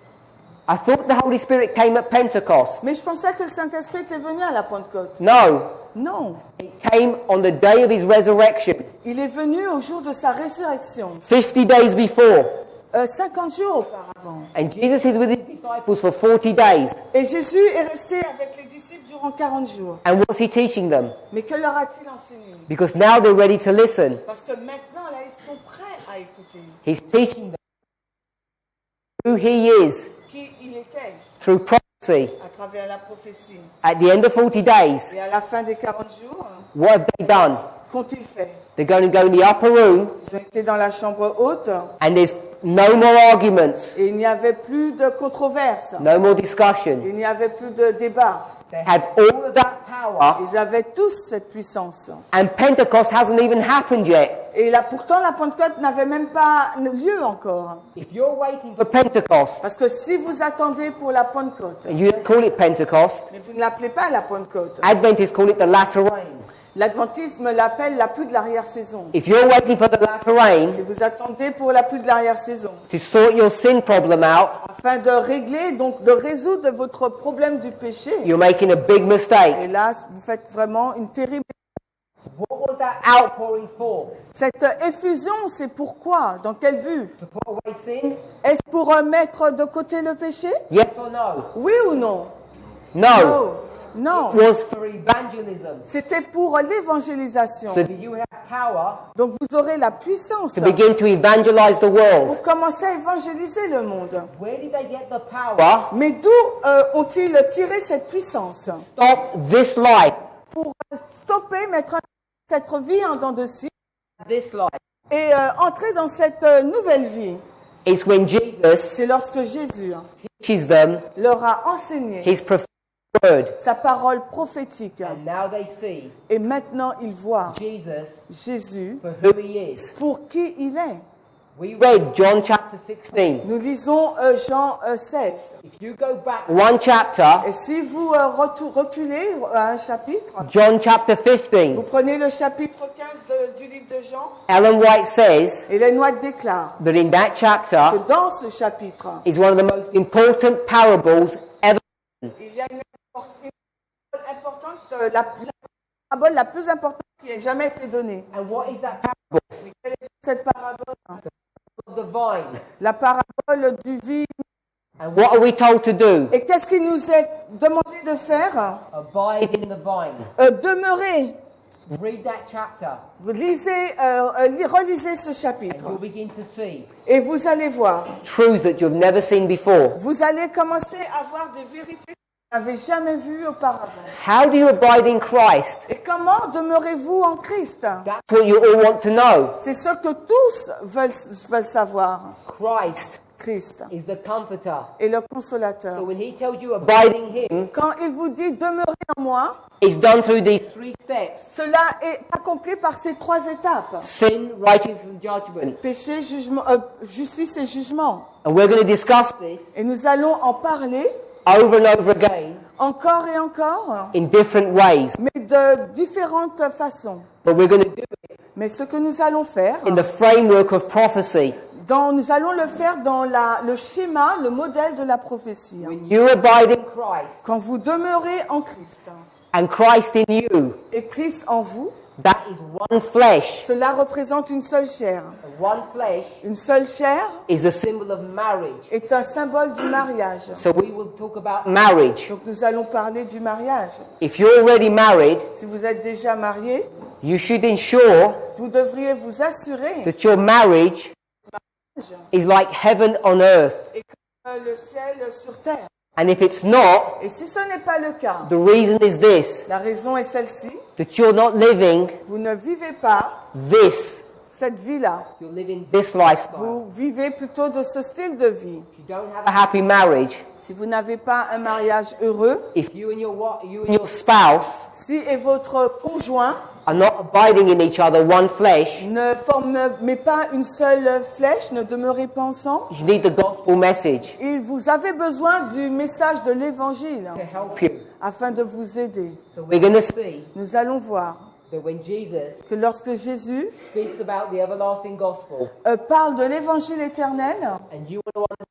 I thought the Holy Spirit came at Pentecost. Mais je pensais que le Saint-Esprit était venu à la Pentecôte. No, Non, it came on the day of his resurrection, il est venu au jour de sa résurrection, 50 days before. 50 jours auparavant. And Jesus is with his disciples for 40 days. Et Jésus est resté avec les disciples durant 40 jours. And what's he teaching them? Mais que leur a-t-il enseigné? Because now they're ready to listen. Parce que maintenant, là, ils sont prêts à écouter He's teaching them who he is qui il était through prophecy. à travers la prophétie. At the end of 40 days, Et à la fin des 40 jours, what have they done? qu'ont-ils fait? They're going to go in the upper room Ils ont été dans la chambre haute and there's no more arguments, et il n'y avait plus de controverse. no more discussion. Il n'y avait plus de débat. They had all of that power Ils avaient tous cette puissance. and Pentecost hasn't even happened yet. Et là, pourtant, la Pentecôte n'avait même pas lieu encore. If you're waiting For Pentecost, Parce que si vous attendez pour la Pentecôte, and you don't call it Pentecost, mais vous ne l'appelez pas la Pentecôte, Adventists call it the latter rain. l'adventisme l'appelle la pluie de l'arrière-saison. If you're waiting for the latter rain Si vous attendez pour la pluie de l'arrière-saison, to sort your sin problem out, afin de régler, donc de résoudre votre problème du péché, you're making a big et mistake. là, vous faites vraiment une terrible... what was that outpouring for? Cette effusion, c'est pourquoi? Dans quel but? To put away sin? Est-ce pour mettre de côté le péché? Yes Or no? Oui ou non? No. Non. It was For evangelism. C'était pour l'évangélisation. So So you have power Donc vous aurez la puissance to begin to evangelize the world. pour commencer à évangéliser le monde. Where did they get the power? But Mais d'où ont-ils tiré cette puissance? stop this life. Pour stopper, mettre cette vie en dents de scie This life. et entrer dans cette nouvelle vie. It's when Jesus C'est lorsque Jésus teaches them leur a enseigné his prophetic word. sa parole prophétique. And now they see Et maintenant ils voient Jesus Jésus for who he is. pour qui il est. We Read John chapter 16. Nous lisons Jean 16. If you go back One chapter, Et si vous reculez à un chapitre, John chapter vous 15. prenez le chapitre 15 du livre de Jean, Ellen White says et les Noix déclarent that in that que chapter dans ce chapitre, is one of the most important parables ever. il y a une parole importante, la parabole la plus importante qui ait jamais été donnée. and what is that parable Quelle est cette parabole? of the vine? La parabole du vide. And What are we told to do? Et qu'est-ce qu'il nous est demandé de faire? abide in the vine. Demeurer. Read that chapter Vous lisez, relisez ce chapitre and you'll begin to see et vous allez voir. Truths that you've never seen before. Vous allez commencer à voir des vérités que vous n'avez jamais vues auparavant. How do you abide in Christ? Et comment demeurez-vous en Christ? That's what you all want to know. C'est ce que tous veulent savoir. Christ Christ is the comforter. est le So consolateur. when he tells you abide in him, Quand il vous dit demeurez en moi, It's done through these 3 steps: cela est accompli par ces 3 étapes. sin, righteousness, and judgment. Péché, jugement, justice et jugement. And we're going to discuss this Et nous allons en parler over and over again encore et encore, in different ways. mais de différentes façons. But we're going to do it Mais ce que nous allons faire, in the framework of prophecy. nous allons le faire dans le schéma, le modèle de la prophétie. when You abide in Christ, Quand vous demeurez en Christ and Christ in you. et Christ en vous, That is one flesh. cela représente une seule chair. and one flesh Une seule chair Is a symbol of marriage. est un symbole du mariage. so We will talk about marriage. Donc nous allons parler du mariage. If you're already married, Si vous êtes déjà marié, you should ensure vous devriez vous assurer that your marriage is like heaven on earth. que le ciel sur terre. And if it's not, Et si ce n'est pas le cas, the reason is this, la raison est celle-ci, that you're not living vous ne vivez pas this cette vie-là. you're living this lifestyle, Vous vivez plutôt de ce style de vie. if you don't have a happy marriage, Si vous n'avez pas un mariage heureux, if you and you and your spouse si et votre conjoint are not abiding in each other, one flesh, ne formez pas une seule flèche, ne demeurez pas ensemble, you need the gospel message et vous avez besoin du message de l'évangile to help you. afin de vous aider. So We're going to see see Nous allons voir that when Jesus que lorsque Jésus speaks about the everlasting gospel, parle de l'évangile éternel, and you want to understand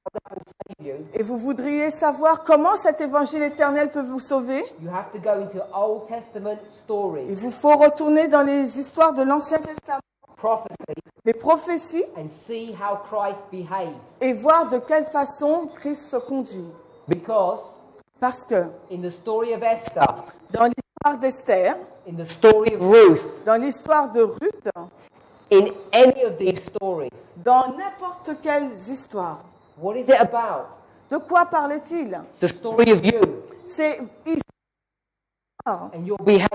how that will save you, et vous voudriez savoir comment cet évangile éternel peut vous sauver, you have to go into Old Testament il stories, vous faut retourner dans les histoires de l'Ancien Testament, prophecy, les prophéties, and see how Christ behaves. et voir de quelle façon Christ se conduit. Because Parce que in the story of Esther, dans l'histoire d'Esther, in the Story of Ruth, dans l'histoire de Ruth, in any of these stories, dans n'importe quelle histoire, what is it about? de quoi parlait-il? the story of you C'est And your behavior,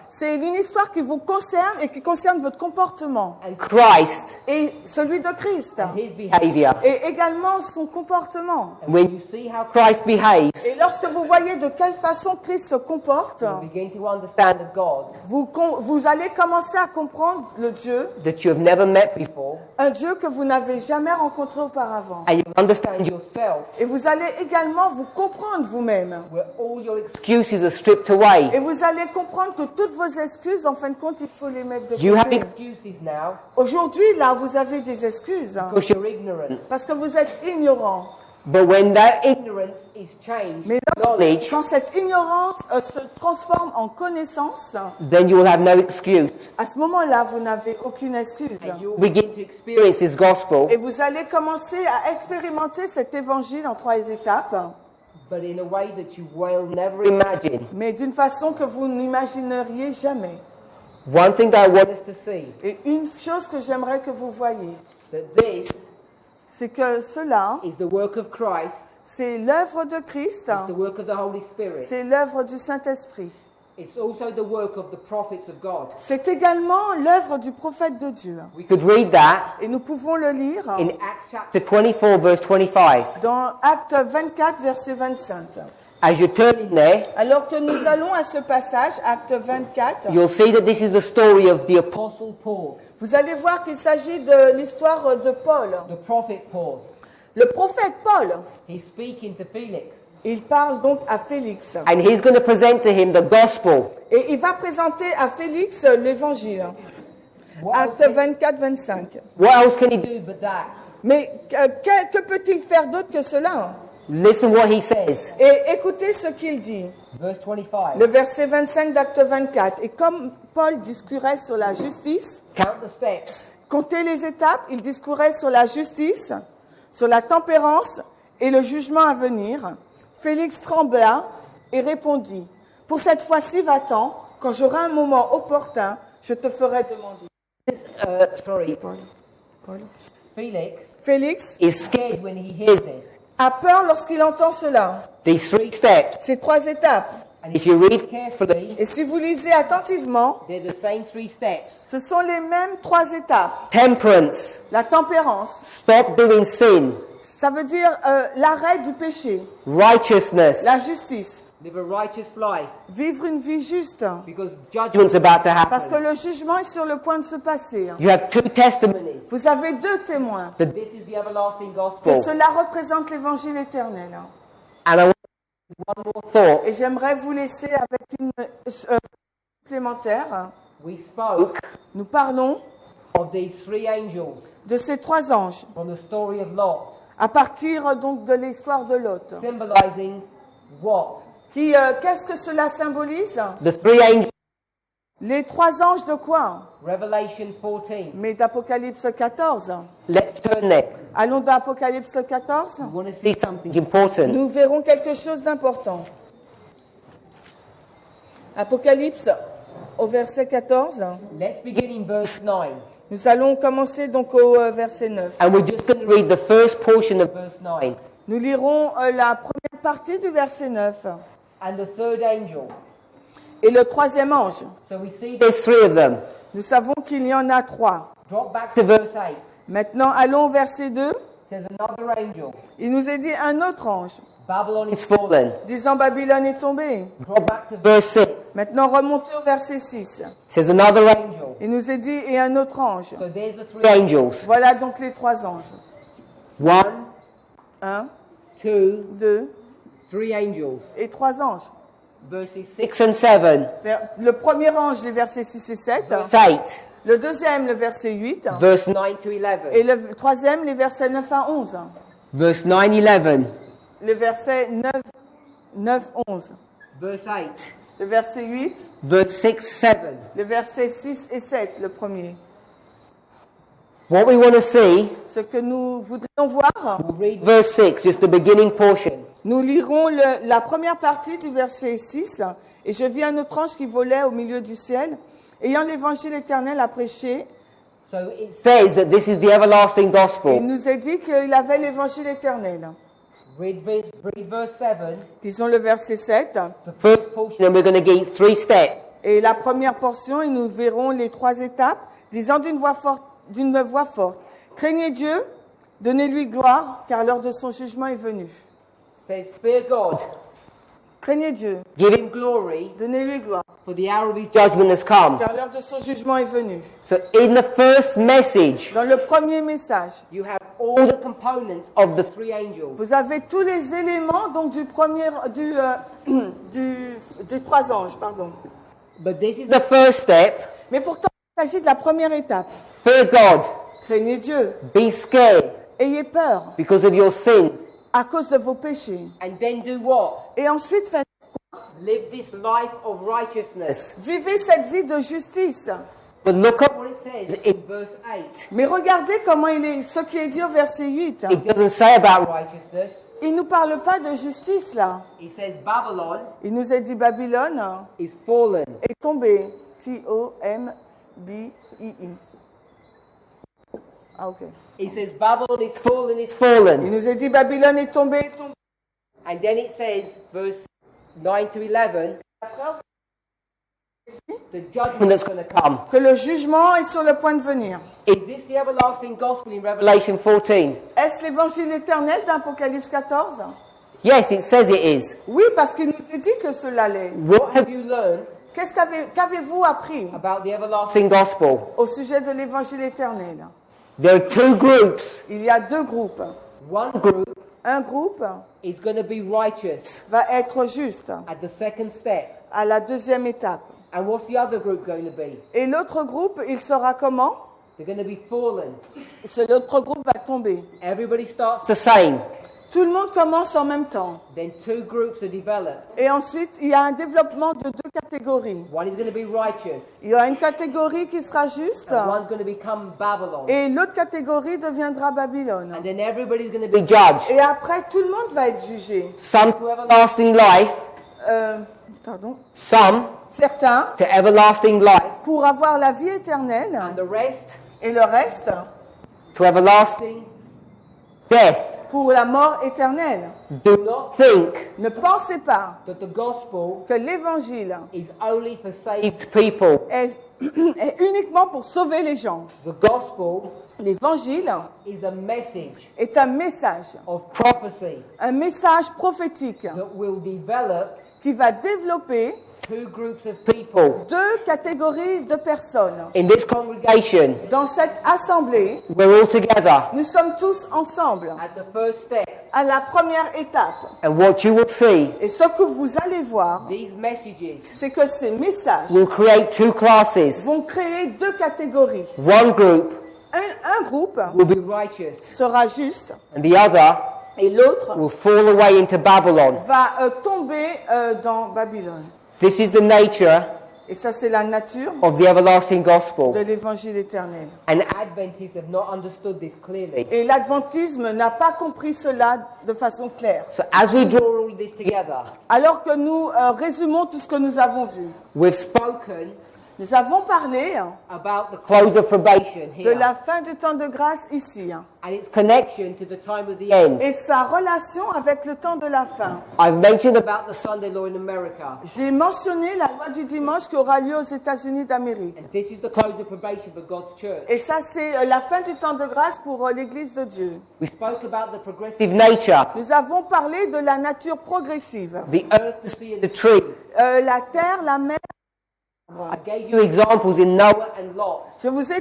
c'est une histoire qui vous concerne et qui concerne votre comportement and Christ et celui de Christ his behavior. behavior. et également son comportement. And when you see how Christ behaves, Et lorsque vous voyez de quelle façon Christ se comporte, you begin to understand that God, vous allez commencer à comprendre le Dieu, that you have never met before, un Dieu que vous n'avez jamais rencontré auparavant. and you'll understand yourself, Et vous allez également vous comprendre vous-même. where all your excuses are stripped away. Et vous allez comprendre que toutes vos excuses, en fin de compte, il faut les mettre de You have côté. excuses now Aujourd'hui, là, vous avez des excuses because you're ignorant. parce que vous êtes ignorant. But when that Ignorance is changed Mais knowledge, quand cette ignorance se transforme en connaissance, then you will have no excuse. à ce moment-là, vous n'avez aucune excuse. and you'll Begin to experience this gospel, Et vous allez commencer à expérimenter cet évangile en 3 étapes, but in a way that you will never imagine. mais d'une façon que vous n'imagineriez jamais. One thing that I want Us to see Et une chose que j'aimerais que vous voyiez, that this c'est que cela, is the work of Christ, c'est l'œuvre de Christ, it's the work of the Holy Spirit. c'est l'œuvre du Saint-Esprit. It's also the work of the prophets of God. C'est également l'œuvre du prophète de Dieu. we could read that Et nous pouvons le lire in Acts chapter Acts 24, verse 25. dans Acte 24, verset 25. As you turn in there, Alors que nous allons à ce passage, Acte 24, you'll see that this is the story of the apostle. Apostle Paul, vous allez voir qu'il s'agit de l'histoire de Paul. the prophet Paul. Le prophète Paul, He's speaking to Felix. il parle donc à Félix. And he's going to present to him the gospel. Et il va présenter à Félix l'évangile. What Acte else 24, 25. What else can he can do? he do but that? Mais que peut-il faire d'autre que cela? Listen what he says. Et écoutez ce qu'il dit. Verse 25. Le verset 25 d'Acte 24. Et comme Paul discourait sur la justice, Count the steps. comptez les étapes, il discourait sur la justice, sur la tempérance et le jugement à venir. Félix trembla et répondit, « Pour cette fois-ci, va-t'en, quand j'aurai un moment opportun, je te ferai demander. Sorry. » Paul. Felix Félix Is scared. when he hears this. a peur lorsqu'il entend cela. These 3 steps. Ces 3 étapes. And If you read carefully, Et si vous lisez attentivement, they're the same 3 steps. ce sont les mêmes 3 étapes. temperance, La tempérance, stop doing sin, ça veut dire l'arrêt du péché. righteousness, La justice, Live a righteous life vivre une vie juste. because judgment. judgment's about to Parce que happen. le jugement est sur le point de se passer. You have 2 testimonies. Vous avez 2 témoins This is the everlasting que gospel. cela représente l'évangile éternel. And I want one more thought. Et j'aimerais vous laisser avec une supplémentaire. We spoke Nous parlons of these 3 angels de ces 3 anges from the story of Lot, à partir donc de l'histoire de Lot. symbolizing what? Qu'est-ce que cela symbolise? The 3 angels Les 3 anges de quoi? Revelation 14. Mais d'Apocalypse 14. Let's turn there. Allons dans Apocalypse 14. We want to see See something important. Nous verrons quelque chose d'important. Apocalypse au verset 14. Let's begin in verse 9. Nous allons commencer donc au verset 9. And we're just going to read the first portion of Verse 9. Nous lirons la première partie du verset 9 And the third angel. et le 3e ange. So we see that There's 3 of them. Nous savons qu'il y en a 3. Drop back to verse 8. Maintenant, allons au verset 2. It says another angel. Il nous est dit un autre ange, Babylon is It's fallen. disant Babylone est tombée. Drop back to Verse 6. Maintenant, remontez au verset 6. It says another angel. angel. Il nous est dit et un autre ange. So there's the Three three. angels. Voilà donc les 3 anges. 1, 1, 2, 2 3 angels. et 3 anges. Verses 6. 6 and 7. Le premier ange, les versets 6 et 7. Verse 8. Le deuxième, le verset 8. Verse, Verse 9 to 11. Et le troisième, les versets 9 à 11. verse 9, 11. Le verset 9, 11. Verse 8. Le verset 8. Verse 6, 7. Le verset 6 et 7, le premier. What we want to see, Ce que nous voudrions voir, We'll read verse 6, just the beginning portion. nous lirons la première partie du verset 6. Et je vis un autre ange qui volait au milieu du ciel, ayant l'évangile éternel à prêcher. So it Says that this is the everlasting Il gospel. nous a dit qu'il avait l'évangile éternel. read verse 7. Disons le verset 7. The first portion. Then we're going to get 3 steps. Et la première portion, et nous verrons les 3 étapes, disant d'une voix forte, craignez Dieu, donnez-lui gloire, car l'heure de son jugement est venue. Says, fear God, Craignez Dieu, Give him donnez-lui gloire, for the hour of his judgment has come. car l'heure de son jugement est venue. So in the first message Dans le premier message, You have all the components of the three angels. vous avez tous les éléments donc du 3 anges, pardon. But this is the first step, Mais pourtant, il s'agit de la première étape. fear God, Craignez Dieu, be scared ayez peur because of your sins. à cause de vos péchés. and then do what? Et ensuite, Live this life of righteousness. vivez cette vie de justice. But look at What it says in verse 8. Mais regardez comment ce qui est dit au verset 8. it doesn't say about Righteousness. Il ne nous parle pas de justice là. It says Babylon Il nous a dit Babylone is fallen. est tombée. T-O-M-B-I-I. Ah, ok. It says Babylon is fallen. it's fallen. Il nous a dit Babylone est tombée, And then it says, verse 9 to 11, the judgment that's going to come. que le jugement est sur le point de venir. Is this the everlasting gospel in Revelation? Revelation 14. Est-ce l'évangile éternel d'Apocalypse 14? Yes, it says it is. Oui, parce qu'il nous a dit que cela l'est. What have you learned Qu'avez-vous appris about the everlasting? Gospel. au sujet de l'évangile éternel? There are 2 groups. Il y a 2 groupes. One group Un groupe is going to be righteous va être juste at the second step. à la deuxième étape. And what's the other group going to be? Et l'autre groupe, il sera comment? They're going to be fallen. L'autre groupe va tomber. Everybody starts, The same. Tout le monde commence en même temps. then 2 groups are developed. Et ensuite, il y a un développement de 2 catégories. One is going to be righteous, Il y a une catégorie qui sera juste and one's going to become Babylon. et l'autre catégorie deviendra Babylone. And then everybody's going to Be be judged. Et après, tout le monde va être jugé. Some to everlasting life, Pardon. some Certains to everlasting life, pour avoir la vie éternelle and the rest et le reste to everlasting death. pour la mort éternelle. Do not think Ne pensez pas that the gospel que l'évangile is only for saved. saved people. est uniquement pour sauver les gens. The gospel L'évangile is a message est un message prophétique that will develop qui va développer 2 groups of people. 2 catégories de personnes. In this congregation, Dans cette assemblée, we're all together. nous sommes tous ensemble At the first step, à la première étape. And what you will see Et ce que vous allez voir, these messages c'est que ces messages will create 2 classes. vont créer 2 catégories. One group Un groupe will be, will be righteous, sera juste and the other et l'autre will fall away into Babylon. va tomber dans Babylone. This is the nature Et ça, c'est la nature of the everlasting de gospel. l'évangile éternel. and Adventists have not understood this clearly. Et l'adventisme n'a pas compris cela de façon claire. So as we draw, All this together, Alors que nous résumons tout ce que nous avons vu, we've spoken Nous avons parlé about the close of probation de here la fin du temps de grâce ici and its connection to the time of the end. et sa relation avec le temps de la fin. I've mentioned About the Sunday law in America. J'ai mentionné la loi du dimanche qui aura lieu aux États-Unis d'Amérique. And this is the close of probation for God's church. Et ça, c'est la fin du temps de grâce pour l'Église de Dieu. We spoke about the progressive nature, Nous avons parlé de la nature progressive. the earth, the sea, and the trees. La terre, la mer. I gave you examples in Noah and Lot. Je vous ai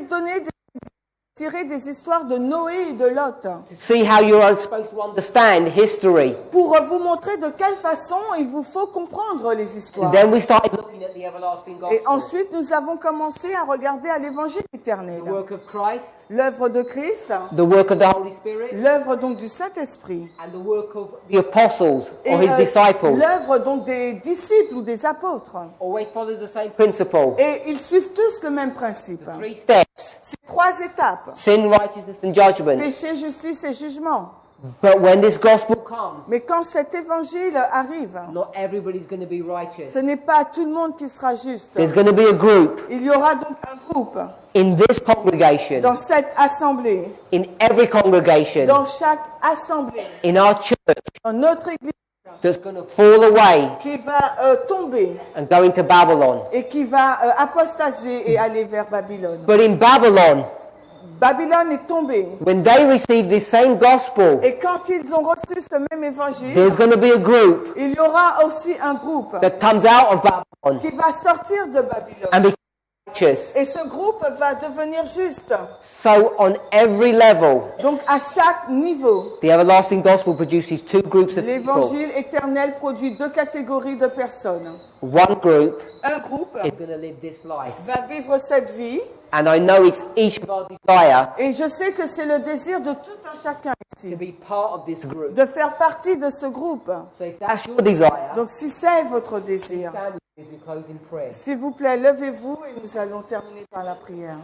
tiré des histoires de Noé et de Lot See how you are supposed to understand history. pour vous montrer de quelle façon il vous faut comprendre les histoires. And then we started looking at the everlasting Et gospel. ensuite, nous avons commencé à regarder à l'évangile éternel. The work of Christ, L'œuvre de Christ, the work of the Holy Spirit, l'œuvre donc du Saint-Esprit, and the work of the apostles et or his disciples. l'œuvre donc des disciples ou des apôtres. always follows the same Principle. Et ils suivent tous le même principe. three steps. Steps. C'est 3 étapes. Sin, righteousness, and judgment. Péché, justice et jugement. But when this gospel Comes. Mais quand cet évangile arrive, Not everybody's going to be righteous. ce n'est pas tout le monde qui sera juste. there's going to be a group Il y aura donc un groupe in this congregation, dans cette assemblée, in every congregation, dans chaque assemblée, in our church dans notre église, that's going to fall away qui va tomber and go into Babylon. et qui va apostasier et aller vers Babylone. But in Babylon, Babylone est tombée. when they receive this same gospel, Et quand ils ont reçu ce même évangile, there's going to be a group il y aura aussi un groupe that comes out of Babylon qui va sortir de Babylone. and become righteous. Et ce groupe va devenir juste. So on every level, Donc à chaque niveau, the everlasting gospel produces two groups of people. l'évangile éternel produit 2 catégories de personnes. One group, Un groupe Is going to live this life. va vivre cette vie and I know it's each of our desire, et je sais que c'est le désir de tout un chacun To ici be part of this group. de faire partie de ce groupe. So if that's that's your desire. Donc si c'est votre désir, stand with me as we close in prayer. s'il vous plaît, levez-vous et nous allons terminer par la prière.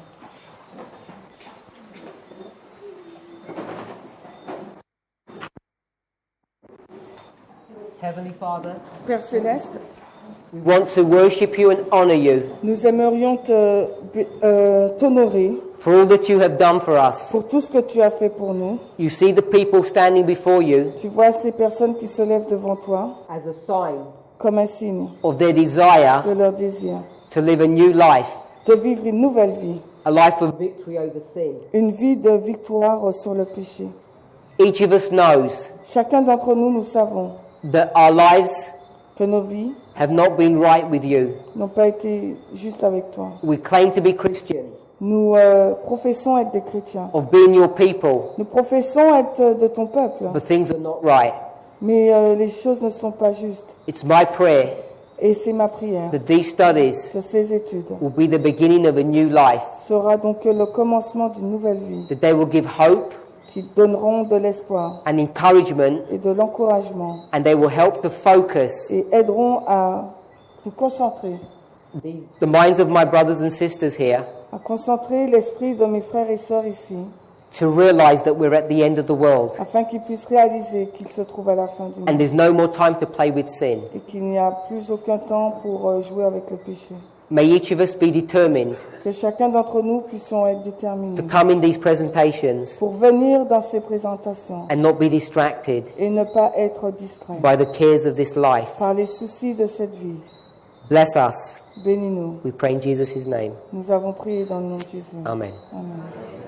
Heavenly Father, Père Céleste, We want to worship you and honor you nous aimerions t'honorer for all that you have done for us. pour tout ce que tu as fait pour nous. You see the people standing before you Tu vois ces personnes qui se lèvent devant toi as a sign comme un signe of their desire de leur désir to live a new life, de vivre une nouvelle vie, a life of victory over sin. une vie de victoire sur le péché. each of us knows Chacun d'entre nous, nous savons that our lives que nos vies have not been right with you. n'ont pas été justes avec toi. We claim to be Christians, Nous professons être des chrétiens. of being your people, Nous professons être de ton peuple, but things are not right. mais les choses ne sont pas justes. It's my prayer Et c'est ma prière that these studies que ces études will be the beginning of a new life, sera donc le commencement d'une nouvelle vie that they will give hope qui donneront de l'espoir and encouragement, et de l'encouragement and they will help to focus et aideront à nous concentrer, the minds of my brothers and sisters here à concentrer l'esprit de mes frères et sœurs ici, to realize that we're at the end of the world afin qu'ils puissent réaliser qu'ils se trouvent à la fin du and monde there's no more time to play with sin. et qu'il n'y a plus aucun temps pour jouer avec le péché. May each of us be determined Que chacun d'entre nous puissions être déterminés to come in these presentations pour venir dans ces présentations and not be distracted et ne pas être distrait by the cares of this life. par les soucis de cette vie. Bless us. Bénis-nous. We pray in Jesus' name. Nous avons prié dans le nom de Jésus. Amen. Amen.